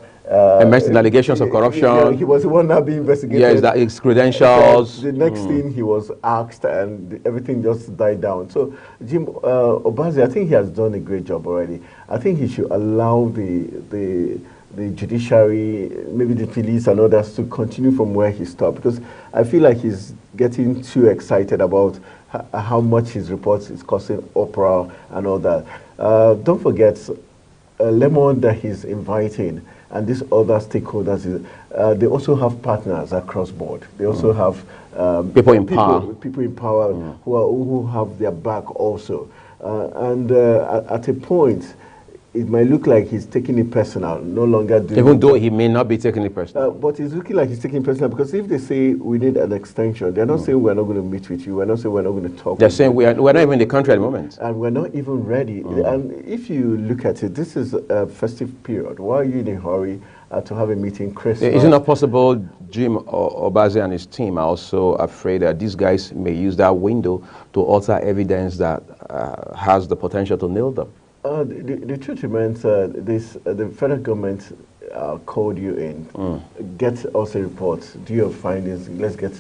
immersed in allegations of corruption. Yeah, he was the one that being investigated. Yes, that his credentials. The next thing he was asked, and everything just died down. So Jim Obaze, I think he has done a great job already. I think he should allow the judiciary, maybe the police and others, to continue from where he stopped, because I feel like he's getting too excited about how much his reports is causing uproar and all that. Don't forget, Lemon that he's inviting and these other stakeholders, they also have partners across board. They also have people in power, who have their back also. At a point, it might look like he's taking it personal, no longer doing even though he may not be taking it personal. But it's looking like he's taking it personal, because if they say we need an extension, they're not saying we're not going to meet with you, we're not saying we're not going to talk. They're saying we're not even in the country at the moment. And we're not even ready. And if you look at it, this is a festive period. Why are you in a hurry to have a meeting Christmas? Is it not possible Jim Obaze and his team are also afraid that these guys may use that window to alter evidence that has the potential to nail them? The truth remains, the federal government called you in, get us a report, do your findings, let's get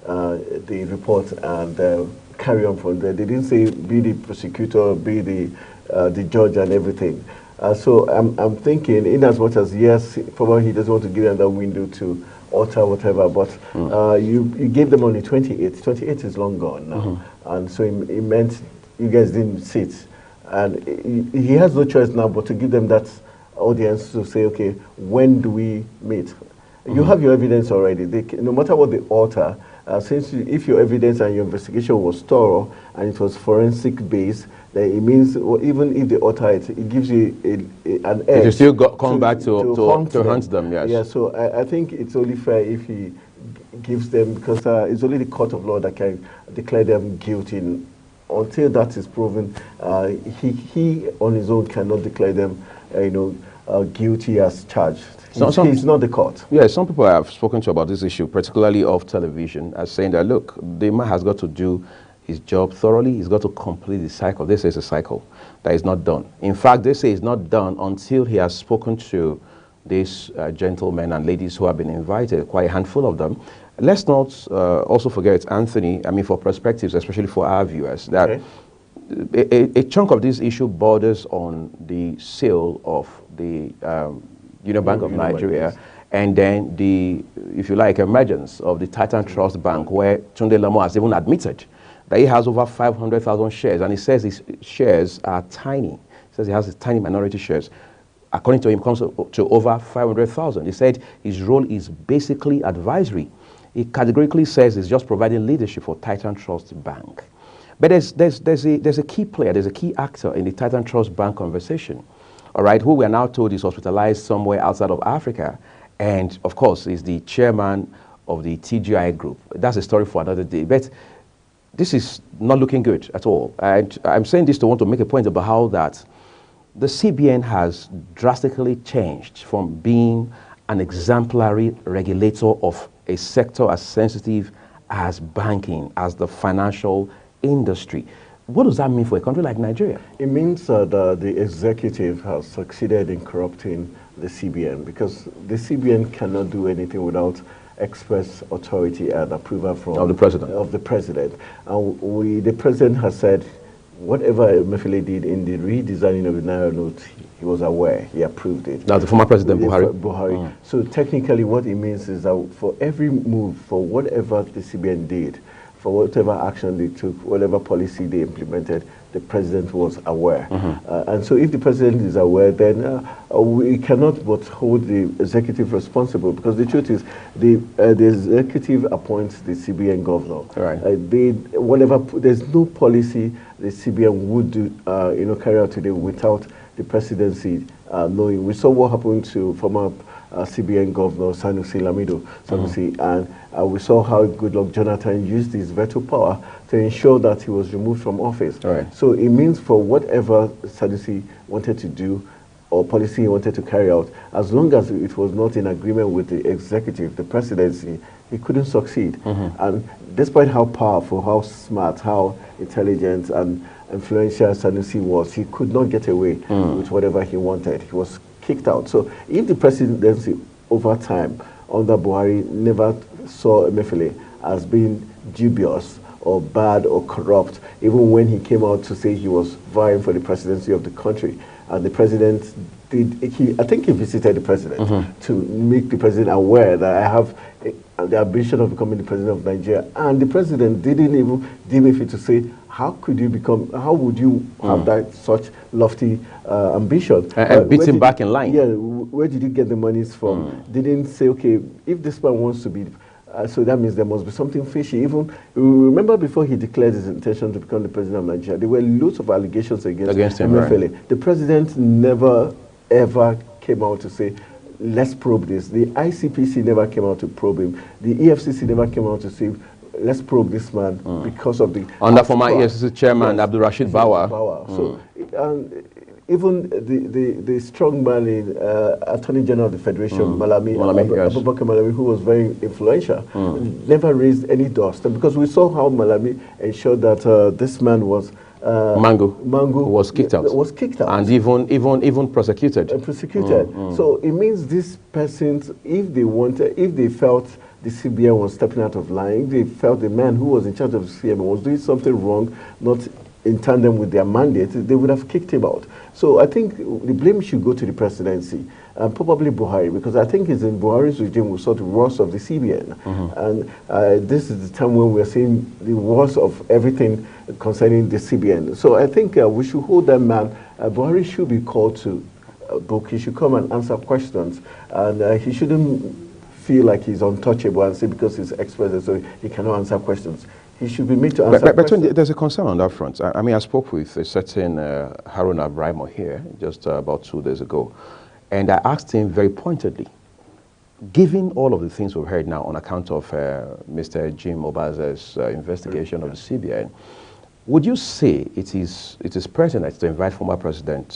the report and carry on from there. They didn't say be the prosecutor, be the judge and everything. So I'm thinking, in as much as yes, probably he doesn't want to give them that window to alter whatever, but you gave them on the 28th. 28th is long gone now, and so it meant you guys didn't sit. And he has no choice now but to give them that audience to say, okay, when do we meet? You have your evidence already. No matter what they alter, if your evidence and your investigation was thorough and it was forensic based, then it means even if they alter it, it gives you an edge. You still come back to hunt them, yes. Yeah, so I think it's only fair if he gives them, because it's only the court of law that can declare them guilty. Until that is proven, he on his own cannot declare them, guilty as charged. He's not the court. Yeah, some people I have spoken to about this issue, particularly of television, are saying that, look, the man has got to do his job thoroughly. He's got to complete the cycle. This is a cycle that is not done. In fact, they say it's not done until he has spoken to these gentlemen and ladies who have been invited, quite a handful of them. Let's not also forget, Anthony, for perspectives, especially for our viewers, that a chunk of this issue borders on the sale of the Union Bank of Nigeria, and then the, if you like, emergence of the Titan Trust Bank, where Tunde Lamo has even admitted that he has over 500,000 shares, and he says his shares are tiny. He says he has tiny minority shares. According to him, comes to over 500,000. He said his role is basically advisory. He categorically says he's just providing leadership for Titan Trust Bank. But there's a key player, there's a key actor in the Titan Trust Bank conversation, all right, who we are now told is hospitalized somewhere outside of Africa, and of course is the chairman of the TGI group. That's a story for another day. But this is not looking good at all. And I'm saying this to want to make a point about how that the CBN has drastically changed from being an exemplary regulator of a sector as sensitive as banking, as the financial industry. What does that mean for a country like Nigeria? It means that the executive has succeeded in corrupting the CBN, because the CBN cannot do anything without express authority and approval from the president. And the president has said whatever Emefiele did in the redesigning of the Naira note, he was aware, he approved it. Now the former president Buhari. So technically what it means is that for every move, for whatever the CBN did, for whatever action they took, whatever policy they implemented, the president was aware. And so if the president is aware, then we cannot but hold the executive responsible, because the truth is the executive appoints the CBN governor. Right. There's no policy the CBN would do, carry out today without the presidency knowing. We saw what happened to former CBN Governor Sanusi Lamido, and we saw how Goodluck Jonathan used his veto power to ensure that he was removed from office. Right. So it means for whatever Sanusi wanted to do or policy he wanted to carry out, as long as it was not in agreement with the executive, the presidency, he couldn't succeed. And despite how powerful, how smart, how intelligent and influential Sanusi was, he could not get away with whatever he wanted. He was kicked out. So if the presidency over time under Buhari never saw Emefiele as being dubious or bad or corrupt, even when he came out to say he was vying for the presidency of the country, and the president I think he visited the president to make the president aware that I have the ambition of becoming the president of Nigeria, and the president didn't even deem it fit to say, how would you have that such lofty ambition? And beat him back in line. Yeah, where did you get the monies from? Didn't say, okay, if this man wants to be, so that means there must be something fishy. Even, remember before he declared his intention to become the president of Nigeria, there were loads of allegations against him. Right. The president never, ever came out to say, let's probe this. The ICPC never came out to probe him. The EFCC never came out to say, let's probe this man because of the... Under former EFCC chairman, Abdul Rashid Bawa. So, even the strong man in Attorney General of the Federation, Abubakar Malami, who was very influential, never raised any dust. And because we saw how Malami ensured that this man was... Mango was kicked out. Was kicked out. And even prosecuted. So it means these persons, if they felt the CBN was stepping out of line, if they felt the man who was in charge of the CBN was doing something wrong, not in tandem with their mandate, they would have kicked him out. So I think the blame should go to the presidency, and probably Buhari, because I think it's in Buhari's regime we saw the worst of the CBN. And this is the time when we're seeing the worst of everything concerning the CBN. So I think we should hold that man. Buhari should be called to book. He should come and answer questions, and he shouldn't feel like he's untouchable and say because he's ex-president so he cannot answer questions. He should be made to answer questions. But there's a concern on that front. I mean, I spoke with a certain Haruna Ibrahimo here just about 2 days ago, and I asked him very pointedly, given all of the things we've heard now on account of Mr. Jim Obaze's investigation of the CBN, would you say it is pertinent to invite former President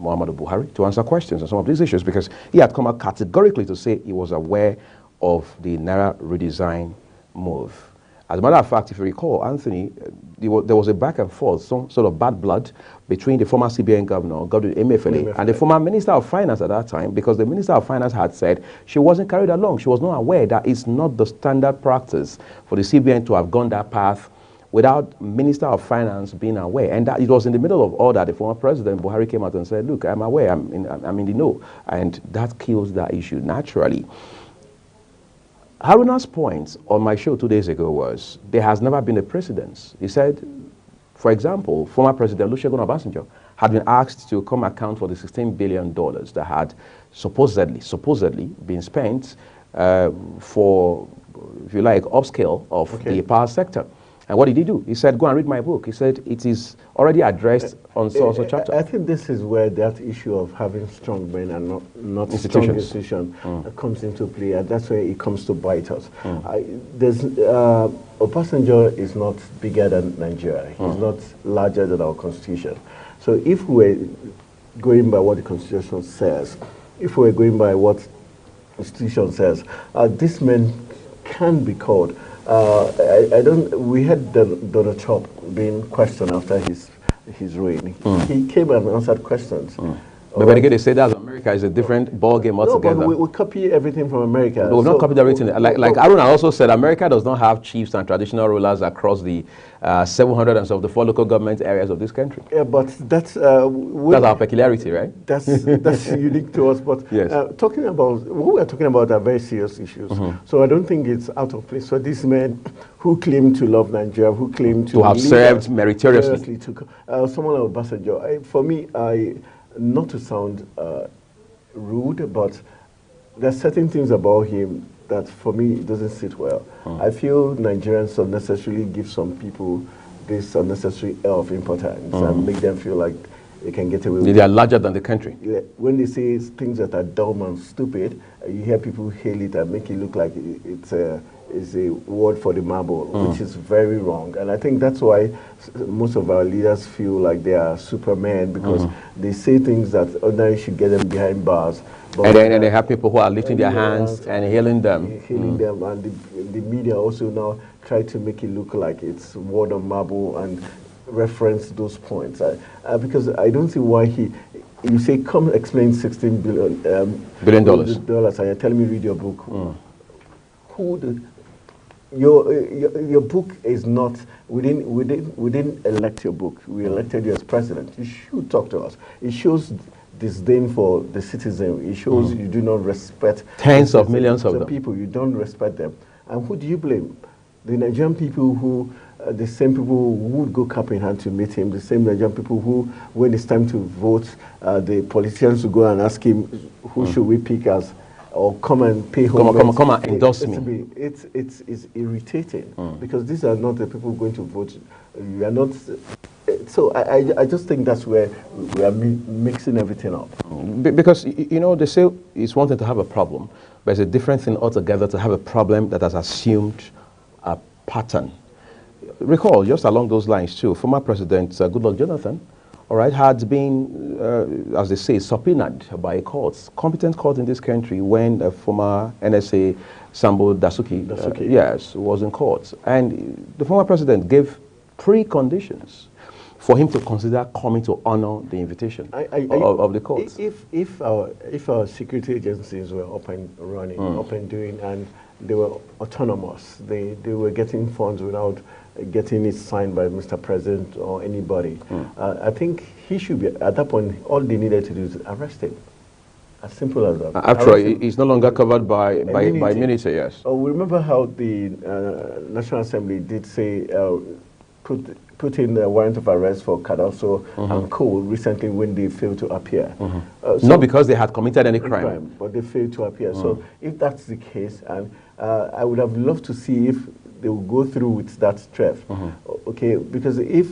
Muhammadu Buhari to answer questions on some of these issues? Because he had come out categorically to say he was aware of the Naira redesign move. As a matter of fact, if you recall, Anthony, there was a back and forth, some sort of bad blood between the former CBN governor, Godwin Emefiele, and the former Minister of Finance at that time, because the Minister of Finance had said she wasn't carried along. She was not aware that it's not the standard practice for the CBN to have gone that path without Minister of Finance being aware. And that it was in the middle of all that the former President Buhari came out and said, look, I'm aware, I'm in the know. And that kills that issue naturally. Haruna's point on my show 2 days ago was there has never been a precedence. He said, for example, former President Olusegun Obasanjo had been asked to come account for the $16 billion that had supposedly been spent for, if you like, upscale of the power sector. And what did he do? He said, go and read my book. He said, it is already addressed on so chapter. I think this is where that issue of having strong men and not strong institutions comes into play. And that's where it comes to bite us. Obasanjo is not bigger than Nigeria. He's not larger than our constitution. So if we're going by what the constitution says, if we're going by what the constitution says, these men can be called. We had Donald Trump being questioned after his reign. He came and answered questions. But when again, they say that America is a different ball game altogether. No, but we copy everything from America. No, we've not copied everything. Like Aruna also said, America does not have chiefs and traditional rulers across the 700 and so of the 4 local government areas of this country. Yeah, but that's our peculiarity, right? That's unique to us. But yes. What we are talking about are very serious issues. So I don't think it's out of place for these men who claim to love Nigeria, who claim to have served meritoriously. Someone like Obasanjo. For me, not to sound rude, but there's certain things about him that for me it doesn't sit well. I feel Nigerians unnecessarily give some people this unnecessary air of importance and make them feel like they can get away with it. They are larger than the country. Yeah, when they say things that are dumb and stupid, you hear people hail it and make it look like it's a word for the marble, which is very wrong. And I think that's why most of our leaders feel like they are supermen, because they say things that ordinarily should get them behind bars. But and they have people who are lifting their hands and hailing them. Hailing them, and the media also now try to make it look like it's word on marble and reference those points. Because I don't see why you say, come explain $16 billion dollars, and you're telling me read your book. your book is not. We didn't elect your book. We elected you as president. You should talk to us. It shows disdain for the citizen. It shows you do not respect tens of millions of them. People. You don't respect them. And who do you blame? The Nigerian people who, the same people who would go cap in hand to meet him, the same Nigerian people who, when it's time to vote, the politicians will go and ask him, who should we pick as, or come and pay home. Come and endorse me. It's irritating because these are not the people going to vote. You are not. So I just think that's where we are mixing everything up. Because, you know, they say it's one thing to have a problem, but it's a different thing altogether to have a problem that has assumed a pattern. Recall, just along those lines too, former President Goodluck Jonathan, all right, had been, as they say, subpoenaed by a court, competent court in this country, when former NSA Sambo Dasuki, yes, was in court. And the former president gave preconditions for him to consider coming to honor the invitation of the court. If our security agencies were up and running, up and doing, and they were autonomous, they were getting funds without getting it signed by Mr. President or anybody, I think he should be, at that point, all they needed to do is arrest him. As simple as that. After all, he's no longer covered by immunity, yes. Oh, we remember how the National Assembly did say, put in a warrant of arrest for Cardoso and Cole recently when they failed to appear. So not because they had committed any crime. But they failed to appear. So if that's the case, and I would have loved to see if they will go through with that threat. Okay, because if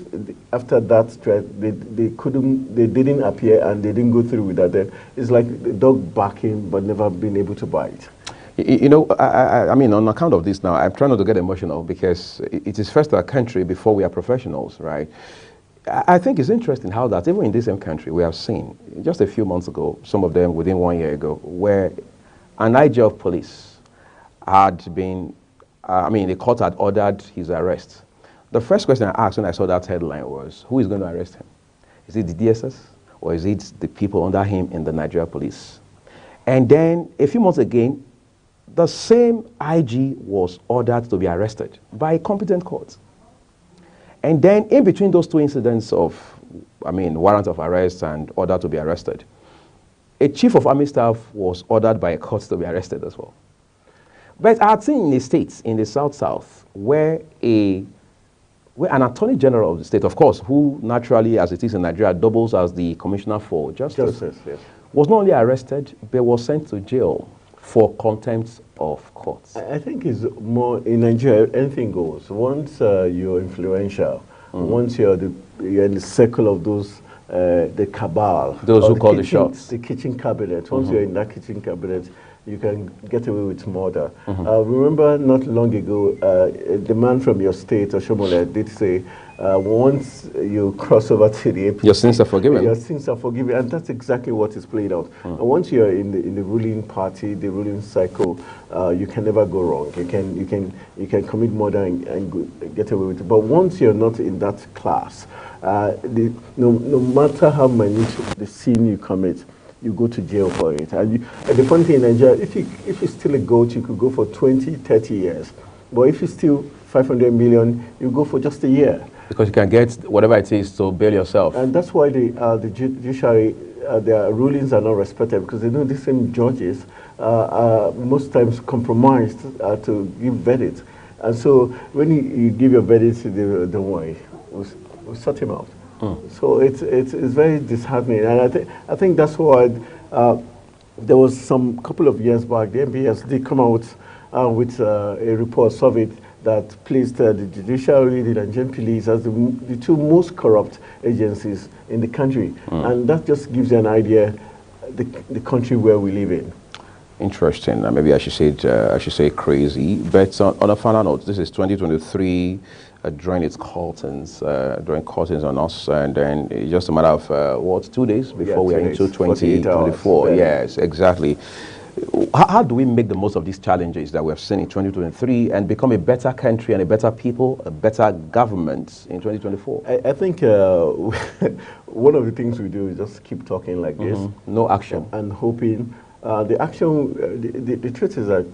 after that threat they didn't appear and they didn't go through with that, then it's like the dog barking but never been able to bite. You know, I mean, on account of this now, I'm trying not to get emotional because it is first our country before we are professionals, right? I think it's interesting how that even in this same country we have seen just a few months ago, some of them within 1 year ago, where an IG of police had been, the court had ordered his arrest. The first question I asked when I saw that headline was, who is going to arrest him? Is it the DSS or is it the people under him in the Nigeria police? And then a few months again, the same IG was ordered to be arrested by a competent court. And then in between those two incidents of, warrant of arrest and order to be arrested, a chief of army staff was ordered by a court to be arrested as well. But I had seen in the states, in the South, where an attorney general of the state, of course, who naturally, as it is in Nigeria, doubles as the commissioner for justice, yes, was not only arrested, but was sent to jail for contempt of courts. I think it's more in Nigeria, anything goes. Once you're influential, once you're in the circle of those, the cabal, those who call the shots, the kitchen cabinet. Once you're in that kitchen cabinet, you can get away with murder. Remember, not long ago, the man from your state, Oshomole, did say, once you cross over to the APC, your sins are forgiven. Your sins are forgiven, and that's exactly what is played out. And once you're in the ruling party, the ruling cycle, you can never go wrong. You can commit murder and get away with it. But once you're not in that class, no matter how minute the sin you commit, you go to jail for it. And the funny thing in Nigeria, if you steal a goat, you could go for 20, 30 years. But if you steal 500 million, you go for just a year. Because you can get whatever it is to bail yourself. And that's why the judiciary, their rulings are not respected, because they know the same judges are most times compromised to give verdicts. And so when you give your verdict, don't worry, we'll sort him out. So it's very disheartening, and I think that's why there was some couple of years back, the NBS did come out with a report survey that placed the judiciary, the Nigerian police as the two most corrupt agencies in the country, and that just gives you an idea the country where we live in. Interesting. Maybe I should say crazy. But on a final note, this is 2023. Drawing its curtains, on us, and then it's just a matter of 2 days before we are into 2024. Yes, exactly. How do we make the most of these challenges that we have seen in 2023 and become a better country and a better people, a better government in 2024? I think one of the things we do is just keep talking like this. No action. And hoping. The action, the truth is that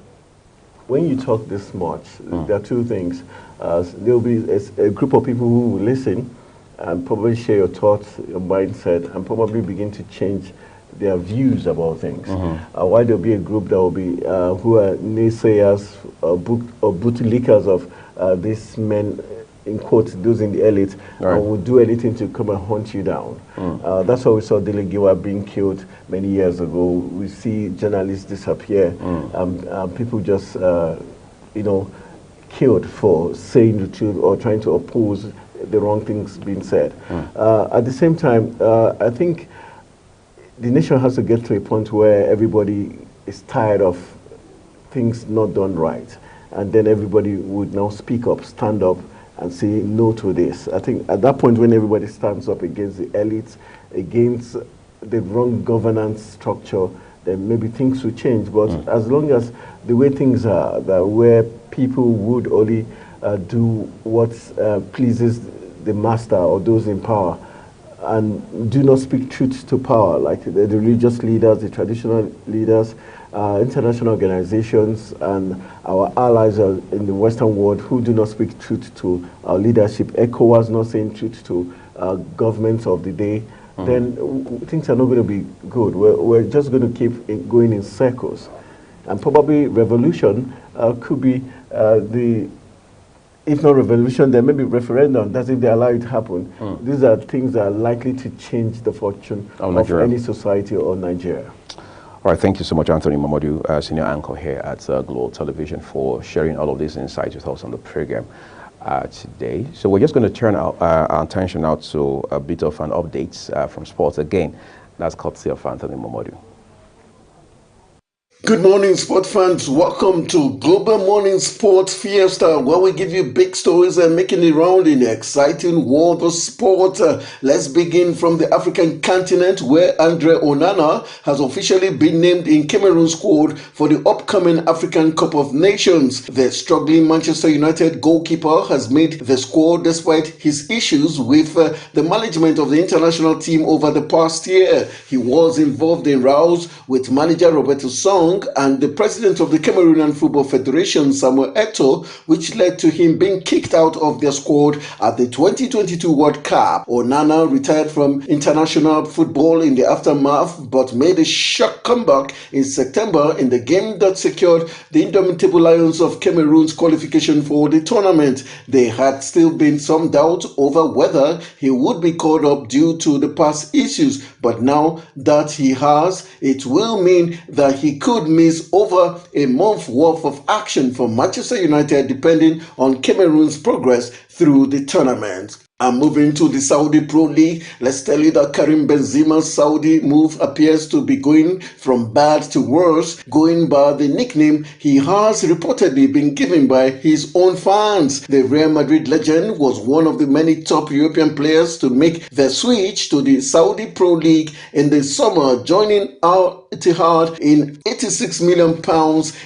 when you talk this much, there are two things. There will be a group of people who will listen and probably share your thoughts, your mindset, and probably begin to change their views about things. While there will be a group that will be who are naysayers or bootlickers of these men, in quotes, those in the elite, will do anything to come and hunt you down. That's why we saw Dele Giwa being killed many years ago. We see journalists disappear. People just, killed for saying the truth or trying to oppose the wrong things being said. At the same time, I think the nation has to get to a point where everybody is tired of things not done right. And then everybody would now speak up, stand up, and say no to this. I think at that point when everybody stands up against the elites, against the wrong governance structure, then maybe things will change. But as long as the way things are, that where people would only do what pleases the master or those in power, and do not speak truth to power, like the religious leaders, the traditional leaders, international organizations, and our allies in the Western world who do not speak truth to our leadership, ECOWAS not saying truth to governments of the day, then things are not going to be good. We're just going to keep going in circles. And probably revolution could be if not revolution, then maybe referendum. That's if they allow it to happen. These are things that are likely to change the fortune of any society or Nigeria. All right, thank you so much, Anthony Momodu, senior anchor here at Global Television, for sharing all of these insights with us on the program today. So we're just going to turn our attention out to a bit of an update from sports again. That's courtesy of Anthony Momodu. Good morning, sport fans. Welcome to Global Morning Sports Fiesta, where we give you big stories and making it round in the exciting world of sport. Let's begin from the African continent, where Andre Onana has officially been named in Cameroon's squad for the upcoming African Cup of Nations. The struggling Manchester United goalkeeper has made the squad despite his issues with the management of the international team over the past year. He was involved in rows with manager Roberto Song and the president of the Cameroonian Football Federation, Samuel Eto'o, which led to him being kicked out of their squad at the 2022 World Cup. Onana retired from international football in the aftermath, but made a shock comeback in September in the game that secured the Indomitable Lions of Cameroon's qualification for the tournament. There had still been some doubt over whether he would be called up due to the past issues, but now that he has, it will mean that he could miss over a month worth of action for Manchester United, depending on Cameroon's progress through the tournament. And moving to the Saudi Pro League, let's tell you that Karim Benzema's Saudi move appears to be going from bad to worse, going by the nickname he has reportedly been given by his own fans. The Real Madrid legend was one of the many top European players to make the switch to the Saudi Pro League in the summer, joining Al Ittihad in £86 million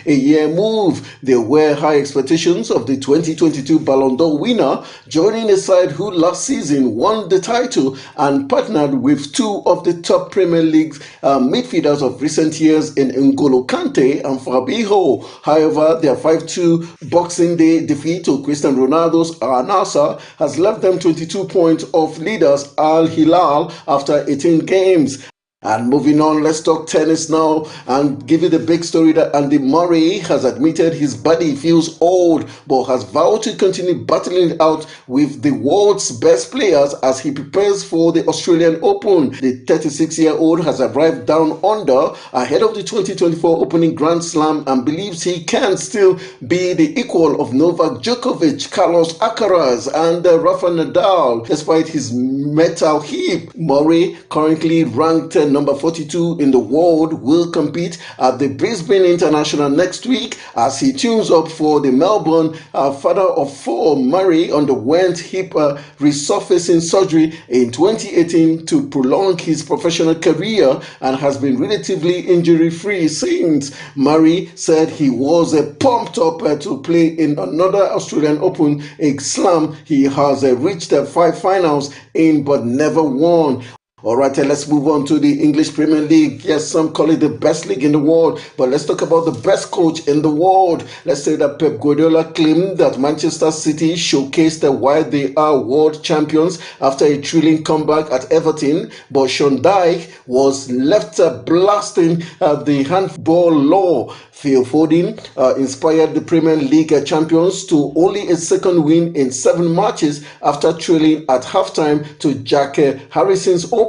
a year move. There were high expectations of the 2022 Ballon d'Or winner, joining a side who last season won the title and partnered with two of the top Premier League midfielders of recent years in N'Golo Kante and Fabinho. However, their 5-2 Boxing Day defeat to Cristiano Ronaldo's Al Nassr has left them 22 points off leaders Al Hilal after 18 games. And moving on, let's talk tennis now and give you the big story that Andy Murray has admitted his body feels old, but has vowed to continue battling it out with the world's best players as he prepares for the Australian Open. The 36-year-old has arrived down under ahead of the 2024 opening Grand Slam and believes he can still be the equal of Novak Djokovic, Carlos Alcaraz, and Rafa Nadal, despite his metal hip. Murray, currently ranked number 42 in the world, will compete at the Brisbane International next week as he tunes up for the Melbourne. Father of four, Murray underwent hip resurfacing surgery in 2018 to prolong his professional career and has been relatively injury-free since. Murray said he was pumped up to play in another Australian Open, a slam he has reached 5 finals in but never won. All right, let's move on to the English Premier League. Yes, some call it the best league in the world, but let's talk about the best coach in the world. Let's say that Pep Guardiola claimed that Manchester City showcased why they are world champions after a thrilling comeback at Everton, but Sean Dyche was left blasting the handball law. Phil Foden inspired the Premier League champions to only a second win in 7 matches after trailing at halftime to Jack Harrison's opener.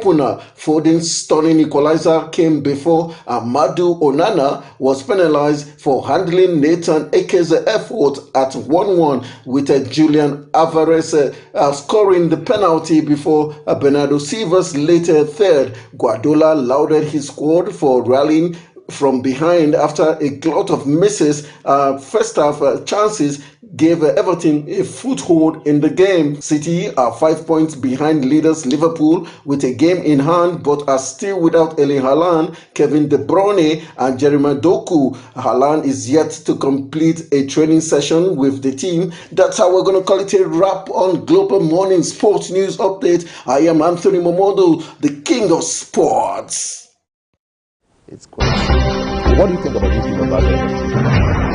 Foden's stunning equalizer came before Amadou Onana was penalized for handling Nathan Ake's effort at 1-1, with Julian Alvarez scoring the penalty before Bernardo Silva's later third. Guardiola lauded his squad for rallying from behind after a glut of misses. First half chances gave Everton a foothold in the game. City are 5 points behind leaders Liverpool with a game in hand, but are still without Erling Haaland, Kevin De Bruyne and Jeremy Doku. Haaland is yet to complete a training session with the team. That's how we're going to call it a wrap on Global Morning Sports News Update. I am Anthony Momodu, the king of sports. It's quite. What do you think about this team about